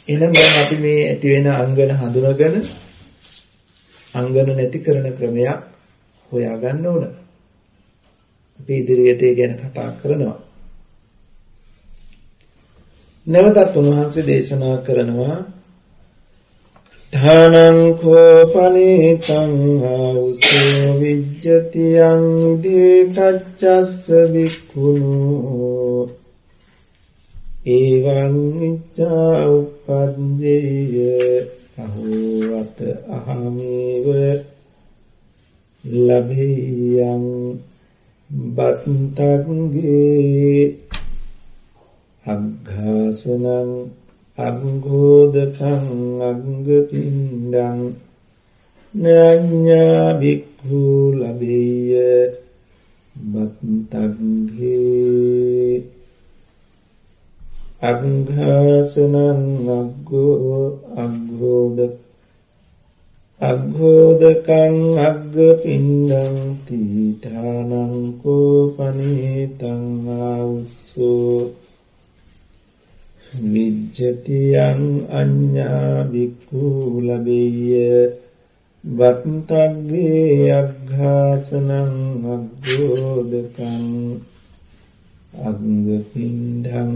එහෙනම් දැන් අපි මේ ඇති වෙන අංගන හඳුනගෙන අංගන නැති කරන ක්‍රමයක් හොයාගන්න ඕන. අපි ඉදිරියට ඒ ගැන කතා කරනවා. නැවතත් උන්වහන්සේ දේශනා කරනවා ධානං කෝපනීතං ආවුසෝ විජ්ජති යං ඉදේ කච්චස්ස වික්ඛුනෝ එවං ඉච්ඡා උපද්දේය අහෝවත අහමේව ලබේයං බත්තංගේ අග්ඝාසනං අංගෝදකං අංගපිණ්ඩං නඤ්ඤා භික්ඛු ලබේය බත්තංගේ අංඝාසනං අග්ඝෝදකං අග්ගපිණ්ඩං තීඨානං කෝපනීතං ආවුස්සෝ විජ්ජති යං අඤ්ඤා භික්ඛු ලබේය වත්තග්ගේ අග්ඝාසනං අග්ගෝදකං අංගපිණ්ඩං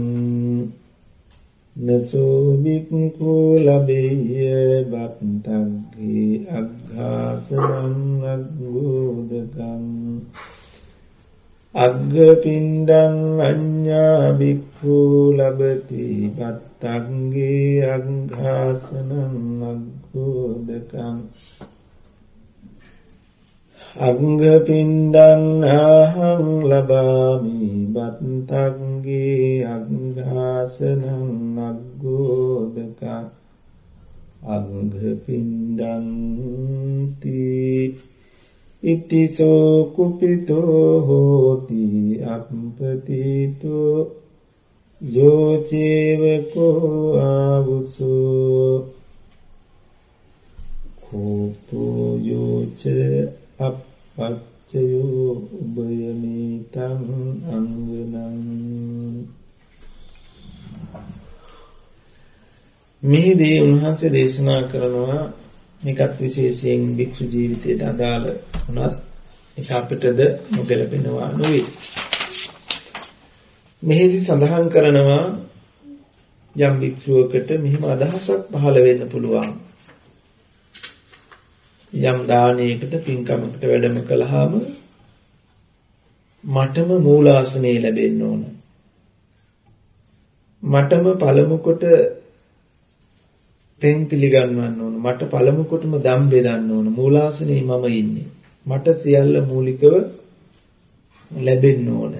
නසෝ භික්ඛු ලබේය වත්තග්ගේ අග්ඝාසනං අග්ගෝදකං අග්ගපිණ්ඩං අඤ්ඤා භික්ඛු ලබති වත්තග්ගේ අග්ඝාසනං අග්ගෝදකං අංගපිණ්ඩං අහං ලබාමි වත්තග්ගේ අග්ඝාසනං අග්ගෝදකං අංගපිණ්ඩං තී ඉතිසෝ කුපිතෝ හෝති අප්පතිතෝ යෝචේවකෝ ආවුසෝ කෝපෝ යෝච අපච්චයෝ උභයමේතං අංගනං. මෙහිදී උන්වහන්සේ දේශනා කරනවා මේකත් විශේෂයෙන් භික්ෂු ජීවිතයට අදාළ වුණත් ඒක අපිටද නොගැලපෙනවා නෙවෙයි. මෙහිදී සඳහන් කරනවා යම් භික්ෂුවකට මෙහිම අදහසක් පහළ වෙන්න පුළුවන්. යම් දානයකට පින්කමකට වැඩම කළාම මටම මූලාසනේ ලැබෙන්න ඕන. මටම පළමු කොට පෙන් පිළිගන්නවන්න ඕන. මට පළමු කොටම දම් බෙදන්න ඕන. මූලාසනේ මම ඉන්නේ. මට සියල්ල මූලිකව ලැබෙන්න ඕන.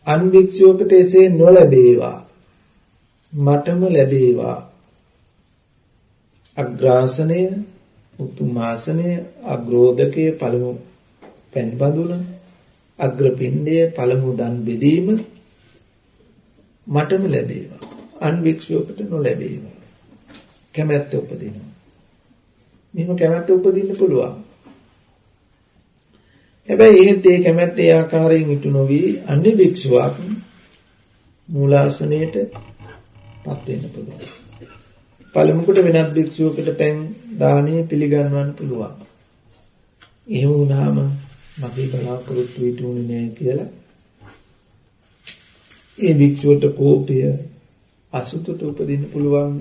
අන් භික්ෂුවකට එසේ නොලැබේවා. මටම ලැබේවා. අග්‍රාසනය, උතුමාසනය, අග්‍රෝදකයේ පළමු පෙන් බඳුන, අග්‍රපිණ්ඩය පළමු දන් බෙදීම මටම ලැබේවා. අන් භික්ෂුවකට නොලැබේවා. කැමැත්ත උපදිනවා. මෙහෙම කැමැත්ත උපදින්න පුළුවන්. හැබැයි එහෙත් ඒ කැමැත්ත ඒ ආකාරයෙන් ඉටු නොවි අන්‍ය භික්ෂුවක් මූලාසනයේට පත් වෙන්න පුළුවන්. පළමු කොට වෙනත් භික්ෂුවකට පෙන් දාණය පිළිගන්වන්න පුළුවන්. එහෙම වුණාම මගේ බලාපොරොත්තු ඉටුුනේ නැහැ කියලා ඒ භික්ෂුවට කෝපය අසතුට උපදින්න පුළුවන්.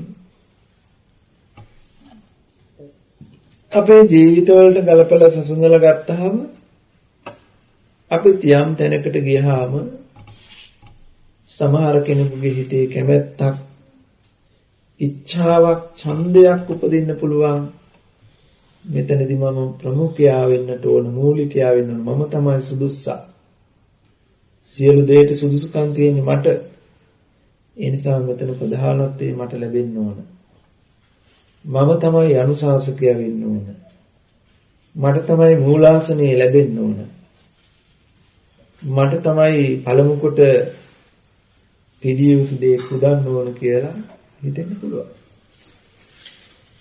අපේ ජීවිතවලට ගලපලා සසඳලා ගත්තාම අපි තියම් තැනකට ගියාම සමහර කෙනෙකුගේ හිතේ කැමැත්තක් ඉච්ඡාවක් ඡන්දයක් උපදින්න පුළුවන්. මෙතනදී මම ප්‍රමුඛයා වෙන්නට ඕන, මූලිකයා වෙන්න ඕන. මම තමයි සුදුස්සා. සියලු දේට සුදුසුකම් තියෙන්නේ මට. ඒ නිසා මෙතන ප්‍රධානත්වය මට ලැබෙන්න ඕන. මම තමයි අනුශාසකයා වෙන්න ඕන. මට තමයි මූලාසනය ලැබෙන්න ඕන. මට තමයි පළමු කොට පිළිය යුතු දේ පුදන්න ඕන කියලා හිතෙන්න පුළුවන්.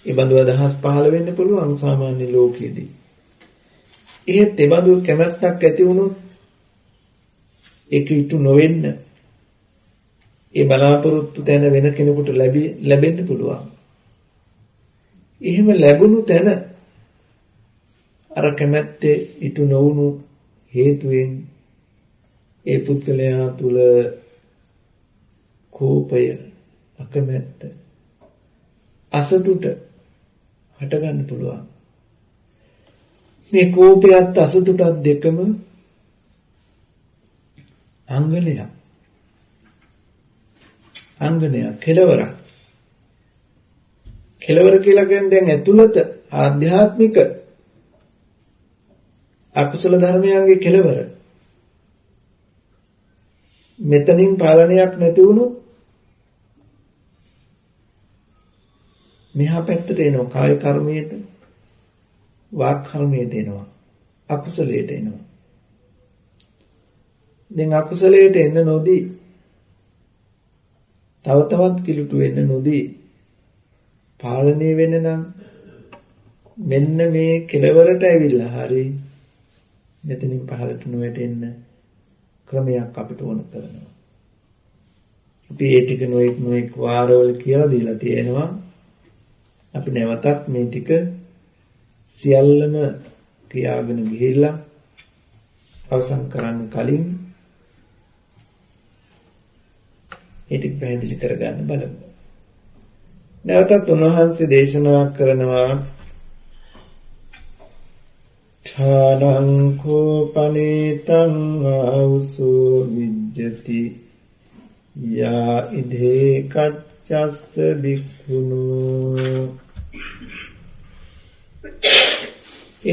ඒ බඳු අදහස් පහළ වෙන්න පුළුවන් සාමාන්‍ය ලෝකයේදී. ඒත් ඒ බඳු කැමැත්තක් ඇති වුණොත් ඒක ඊට නොවෙන්න ඒ බලාපොරොත්තු තැන වෙන කෙනෙකුට ලැබෙන්න පුළුවන්. එහෙම ලැබුණු තැන අර කැමැත්තේ ඊට නොවුණු හේතුවෙන් ඒ පුද්ගලයා තුල කෝපය, අකමැත්ත, අසතුට හට ගන්න පුළුවන්. මේ කෝපයත් අසතුටත් දෙකම අංගනයක් කෙලවරක්. කෙලවර කියලා කියන්නේ දැන් ඇතුළත ආධ්‍යාත්මික අකුසල ධර්මයන්ගේ කෙලවර. මෙතනින් පාලනයක් නැති වුණොත් මෙහා පැත්තට එනවා, කාය කර්මයට, වාක් කර්මයට එනවා, අකුසලයට එනවා. දැන් අකුසලයට එන්න නොදී තව තවත් කිලුටු වෙන්න නොදී පාලනය වෙන්න නම් මෙන්න මේ කෙලවරට ඇවිල්ලා හරි මෙතනින් පහළට නොවැටෙන්න ක්‍රමයක් අපිට ඕන කරනවා. අපි ඒ ටික නොඑක් වාරවල කියලා දීලා තියෙනවා. අපි නැවතත් මේ ටික සියල්ලම කියාගෙන ගිහිල්ලා අවසන් කරන්න කලින් ඒ ටික පැහැදිලි කරගන්න බලමු. නැවතත් උන්වහන්සේ දේශනා කරනවා ඨානං කෝපනේතං ආවුසෝ විජ්ජති යා ඉදේ කච්චස්ස බික්ඛුනෝ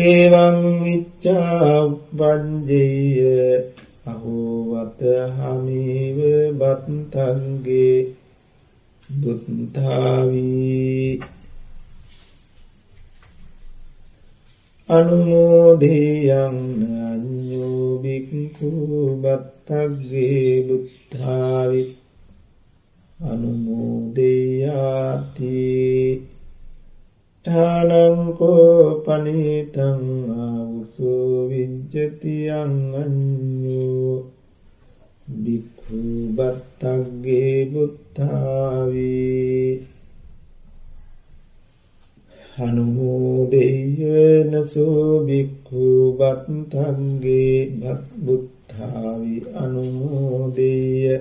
එවං විච්ඡා වංජේය අහෝ වත හමේව බත්තංගේ බුද්ධාවි අනුමෝදේයං අඤ්ඤෝ බික්ඛු බත්තග්ගේ බුද්ධාවි අනුමෝදේයාති ඨානං කෝපනීතං ආවුසෝ විජ්ජති අඤ්ඤෝ බික්ඛු බත්තග්ගේ බුද්ධාවි අනුමෝදේයනසෝ බික්ඛු බත්තංගේ බුද්ධාවි අනුමෝදේය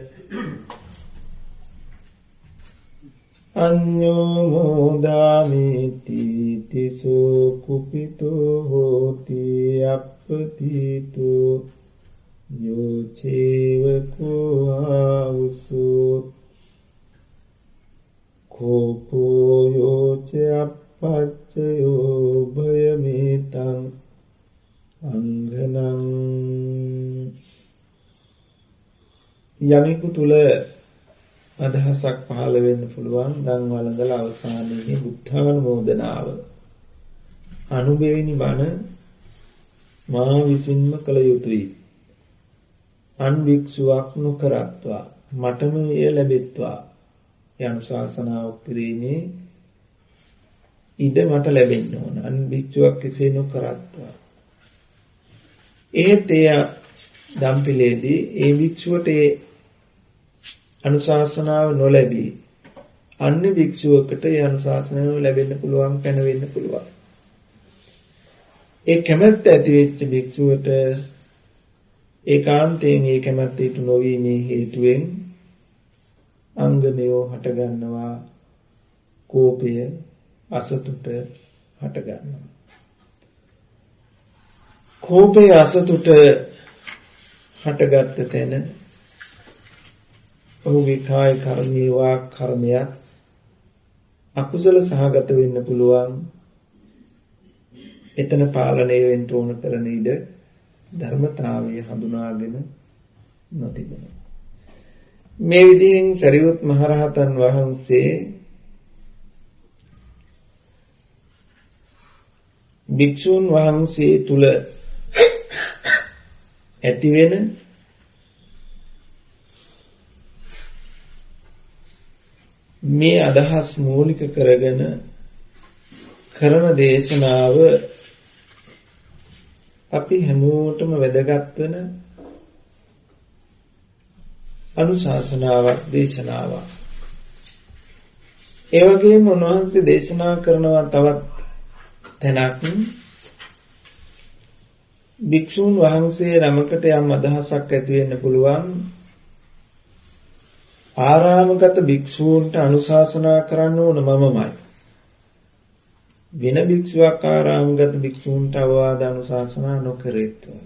අඤ්ඤෝ මොදාමිති තිසෝ කුපිතෝ හෝති අප්පතිතෝ යෝ චේව කෝ ආවුසෝ කෝපෝ යෝ ච පච්චයෝ භයමේතං අංගනං යමෙකු තුල අදහසක් පහළ වෙන්න පුළුවන් දන් වළඳලා අවසානයේ බුද්ධානුමෝදනාව අනුබෙවෙනි බණ මා විසින්ම කළ යුතුයි අන් භික්ෂුවක් නොකරත්වා මටම එය ලැබෙත්වා යන ශාසනාවක් කිරීමේ ඉඩ මට ලැබෙන්න ඕන. අන් භික්ෂුවක් කෙසේ නොකරත්වා. ඒත් එය දම්පිලේදී ඒ භික්ෂුවට ඒ අනුශාසනාව නොලැබී අන්‍ය භික්ෂුවකට ඒ අනුශාසනාව ලැබෙන්න පුළුවන්, පැනවෙන්න පුළුවන්. ඒ කැමැත්ත ඇති වෙච්ච භික්ෂුවට ඒකාන්තයෙන් ඒ කැමැත්ත ඊට නොවීමේ හේතුවෙන් අංගනයෝ හට ගන්නවා, කෝපය, අසතුට හට ගන්නවා. කෝපය අසතුට හටගත් තැන ඔහුගේ කාය කර්මයේ වාක් කර්මයක් අකුසල සහගත වෙන්න පුළුවන්. එතන පාලනය වෙන්න ඕන කරන ඉඩ ධර්මතාවය හඳුනාගෙන නොතිබෙනවා. මේ විදිහෙන් සරියුත් මහරහතන් වහන්සේ භික්ෂුන් වහන්සේ තුල ඇතිවෙන මේ අදහස් මූලික කරගෙන කරන දේශනාව අපි හැමෝටම වැදගත් වෙන අනුශාසනාවක් දේශනාවක්. ඒ වගේම උන්වහන්සේ දේශනා කරනවා තවත් තැනක් භික්ෂුන් වහන්සේ නමකට යම් අදහසක් ඇති වෙන්න පුළුවන් ආරාමගත භික්ෂූන්ට අනුශාසනා කරන්න ඕන මමමයි. වෙන භික්ෂුවක් ආරාමගත භික්ෂූන්ට අවවාද අනුශාසනා නොකරේත්වා.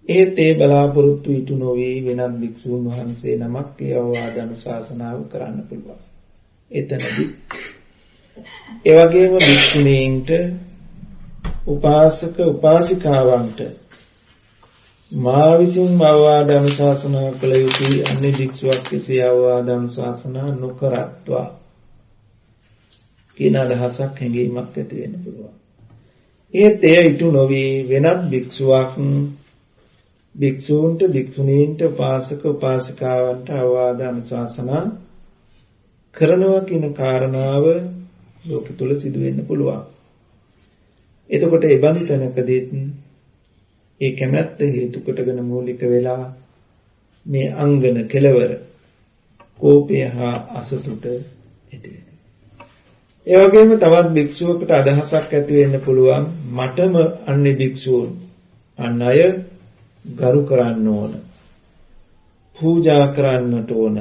ඒත් ඒ බලාපොරොත්තු ඉටු නොවේ වෙනත් භික්ෂූන් වහන්සේ නමක් ඒ අවවාද අනුශාසනාව කරන්න පුළුවන්. එතනදී ඒ වගේම භික්ෂුණීන්ට උපාසක උපාසිකාවන්ට මා විසින් අවවාද අනුශාසනා කළ යුතුයි අන්‍ය භික්ෂුවක් කෙසේ අවවාද අනුශාසනා නොකරත්වා කියන අදහසක් හැඟීමක් ඇති වෙන්න පුළුවන්. ඒත් එය ඉටු නොවේ වෙනත් භික්ෂුවක් භික්ෂූන්ට භික්ෂුණීන්ට උපාසක උපාසිකාවන්ට අවවාද අනුශාසනා කරනවා කියන කාරණාව ලෝක තුල සිදු වෙන්න පුළුවන්. එතකොට ඒ බඳු තැනකදී ඒ කැමැත්ත හේතු කොටගෙන මූලික වෙලා මේ අංගන කෙලවර කෝපය හා අසතුට ඇති වෙනවා. ඒ වගේම තවත් භික්ෂුවකට අදහසක් ඇති වෙන්න පුළුවන් මටම අන්නේ භික්ෂූන් අන් අය ගරු කරන්න ඕන. පූජා කරන්නට ඕන.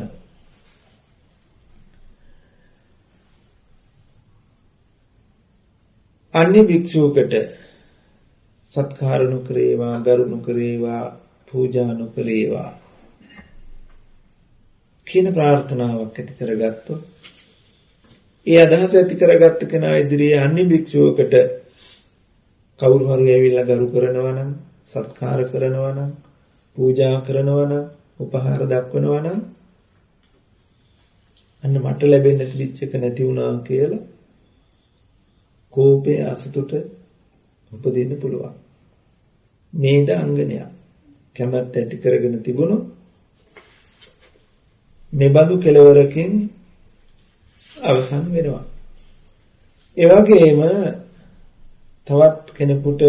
අන්‍ය භික්ෂුවකට සත්කාර නොකරේවා, ගරු නොකරේවා, පූජා නොකරේවා කියන ප්‍රාර්ථනාවක් ඇති කරගත්තොත් ඒ අදහස ඇති කරගත්ත කෙනා ඉදිරියේ අන්‍ය භික්ෂුවකට කවුරු හරි ඇවිල්ලා ගරු කරනවා නම්, සත්කාර කරනවා නම්, පූජා කරනවා නම්, උපහාර දක්වනවා නම් අන්න මට ලැබෙන්න තිබිච්ච එක නැති වුණා කියලා කෝපය අසතුට උපදින්න පුළුවන්. මේද අංගනයක් කැමැත්ත ඇති කරගෙන තිබුණු මේ බඳු කෙලවරකින් අවසන් වෙනවා. ඒ වගේම තවත් කෙනෙකුට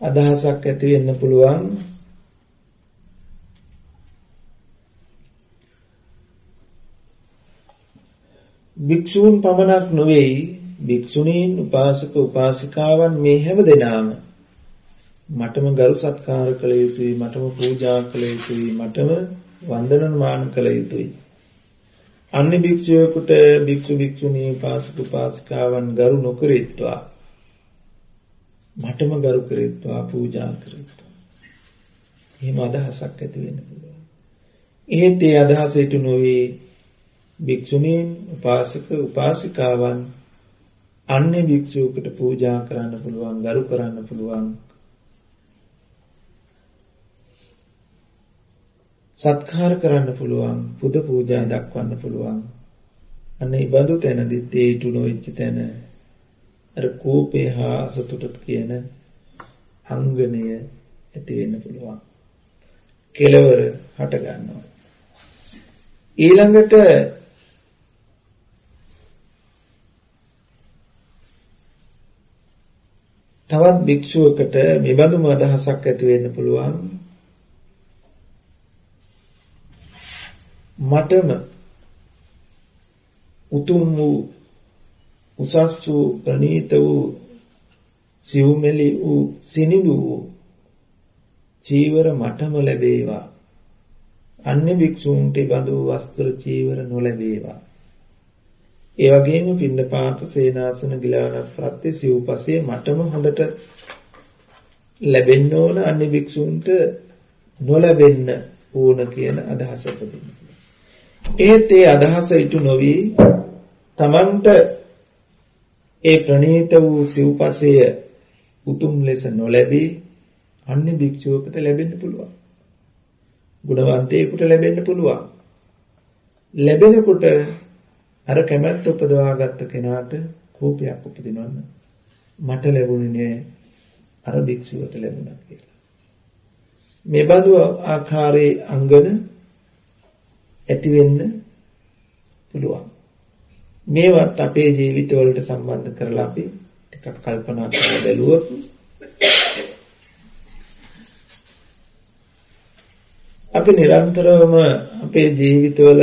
අදහසක් ඇති වෙන්න පුළුවන් භික්ෂූන් පමණක් නොවේයි භික්ෂුණීන් උපාසක උපාසිකාවන් මේ හැම දෙනාම මටම ගරු සත්කාර කළ යුතුයි, මටම පූජා කළ යුතුයි, මටම වන්දනාමාන කළ යුතුයි. අන්‍ය භික්ෂුවෙකුට භික්ෂු භික්ෂුණී උපාසක උපාසිකාවන් ගරු නොකරෙත්වා, මටම ගරු කරෙත්වා, පූජා කරෙත්වා. එහෙම අදහසක් ඇති වෙන්න පුළුවන්. ඒත් ඒ අදහස ඊට නොවේ භික්ෂුණීන් උපාසක උපාසිකාවන් අන්‍ය භික්ෂුවකට පූජා කරන්න පුළුවන්, ගරු කරන්න පුළුවන්, සත්කාර කරන්න පුළුවන්, පුද පූජා දක්වන්න පුළුවන්. අනේ බඳු තැනදී තේටු නොවිච්ච තැන අර කෝපේ හා සතුටත් කියන අංගණය ඇති වෙන්න පුළුවන්. කෙලවර හට ගන්නවා. ඊළඟට තවත් භික්ෂුවකට මේ බඳුම අදහසක් ඇති වෙන්න පුළුවන්. මටම උතුම් වූ උසස් වූ ප්‍රණීත වූ සිව්මෙලි වූ සිනිඳු වූ චීවර මටම ලැබේවා. අන්‍ය භික්ෂූන්ට බඳු වස්ත්‍ර චීවර නොලැබේවා. ඒ වගේම පින්නපාත සේනාසන ගිලාන ප්‍රත්‍ය සිව්පසේ මටම හොඳට ලැබෙන්න ඕන, අන්‍ය භික්ෂූන්ට නොලැබෙන්න ඕන කියන අදහස උපදිනවා. ඒත් ඒ අදහස ඉටු නොවි තමන්ට ඒ ප්‍රණීත වූ සිව්පසය උතුම් ලෙස නොලැබී අන්‍ය භික්ෂුවකට ලැබෙන්න පුළුවන්. ගුණවන්තයෙකුට ලැබෙන්න පුළුවන්. ලැබෙනකොට අර කැමැත්ත උපදවාගත්ත කෙනාට කෝපයක් උපදිනවන්න මට ලැබුණේ නෑ අර භික්ෂුවට ලැබුණා කියලා. මේ බඳු ආකාරයේ අංගන ඇති වෙන්න පුළුවන්. මේවත් අපේ ජීවිතවලට සම්බන්ධ කරලා අපි ටිකක් කල්පනා කරලා බැලුවොත් අපි නිරන්තරවම අපේ ජීවිතවල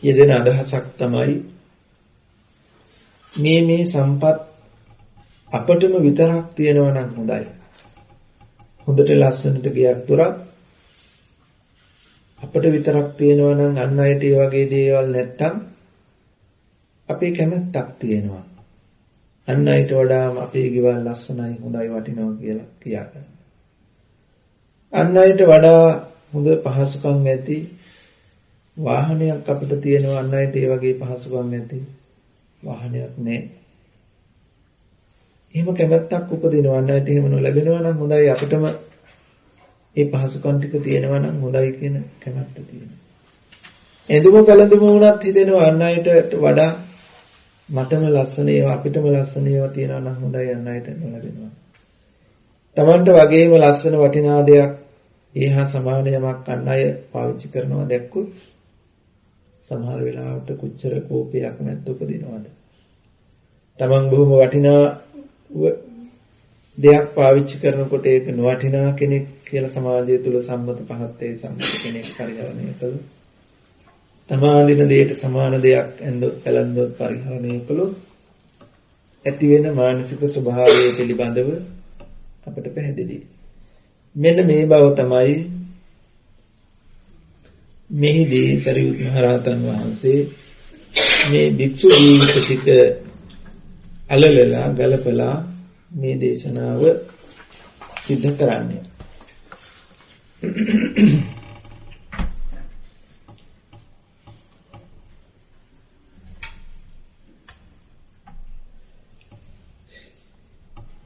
යෙදෙන අදහසක් තමයි මේ සම්පත් අපටම විතරක් තියෙනවා නම් හොඳයි. හොඳට ලස්සනට ගියක් දොරක් අපට විතරක් තියෙනවා නම් අන් අයට ඒ වගේ දේවල් නැත්තම් අපේ කැමැත්තක් තියෙනවා. අන් අයට වඩා අපේ ගෙවල් ලස්සනයි හොඳයි වටිනවා කියලා කියාගන්න. අන් අයට වඩා හොඳ පහසුකම් ඇති වාහනයක් අපිට තියෙනවා අන් අයට ඒ වගේ පහසුකම් ඇති වාහනයක් නැහැ. එහෙම කැමැත්තක් උපදිනවා අන් අයට එහෙම නොලැබෙනවා නම් හොඳයි අපිටම ඒ පහසුකම් ටික තියෙනවා නම් හොඳයි කියන කැමැත්ත තියෙනවා. එදුම කලඳුම වුණත් හිතෙනවා අන් අයට වඩා මටම ලස්සන ඒවා අපිටම ලස්සන ඒවා තියෙනවා නම් හොඳයි අන් අයට නොලැබෙනවා. Tamanට වගේම ලස්සන වටිනා දෙයක් ඒහා සමාන යමක් අන් අය පාවිච්චි කරනවා දැක්කොත් සමහර වෙලාවට කොච්චර කෝපයක් නැත් උපදිනවද? Taman බොහොම වටිනා දෙයක් පාවිච්චි කරනකොට ඒක නොවටිනා කෙනෙක් කියලා සමාජය තුල සම්මත පහත් ඒ සම්මත කෙනෙක් පරිහරණය කළොත් තමාදින දෙයට සමාන දෙයක් ඇඳොත් පැලඳොත් පරිහරණය කළොත් ඇති වෙන මානසික ස්වභාවය පිළිබඳව අපට පැහැදිලියි. මෙන්න මේ බව තමයි මෙහිදී සරියුත් මහ රහතන් වහන්සේ මේ භික්ෂු ජීවිත ටික අලලලා ගලපලා මේ දේශනාව සිද්ධ කරන්නේ.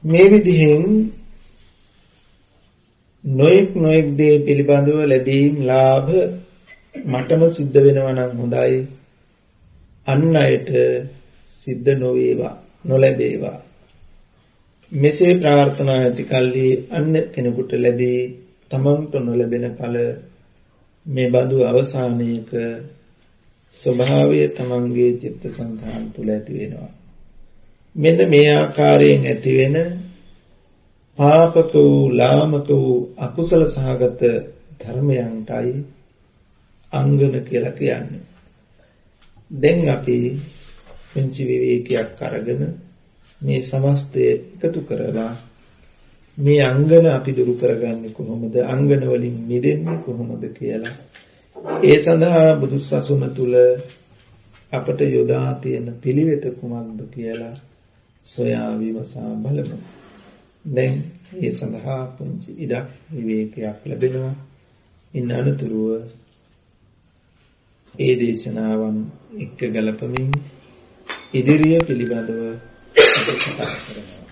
මේ විදිහෙන් නොයෙක් දේ පිළිබඳව ලැබීම් ලාභ මටම සිද්ධ වෙනවා නම් හොඳයි අන් අයට සිද්ධ නොවේවා නොලැබේවා මෙසේ ප්‍රාර්ථනා ඇති කල්හි අන් කෙනෙකුට ලැබී තමන්ට නොලැබෙන කල මේ බඳු අවසානයක ස්වභාවය තමන්ගේ චිත්තසංතාන තුළ ඇති වෙනවා. මෙන්න මේ ආකාරයෙන් ඇති වෙන පාපක වූ ලාමක වූ අකුසල සහගත ධර්මයන්ටයි අංගන කියලා කියන්නේ. දැන් අපි පුංචි විවේකයක් අරගෙන මේ සමස්තය එකතු කරලා මේ අංගන අපි දුරු කරගන්නේ කොහොමද? අංගන වලින් මිදෙන්නේ කොහොමද කියලා. ඒ සඳහා බුදුසසුන තුල අපට යොදා තියෙන පිළිවෙත කුමක්ද කියලා සොයා විමසා බලමු. දැන් ඒ සඳහා පුංචි ඉඩක් විවේකයක් ලැබෙනවා. ඉන් අනතුරුව ඒ දේශනාවන් එක්ක ගලපමින් ඉදිරිය පිළිබඳව කතා කරනවා.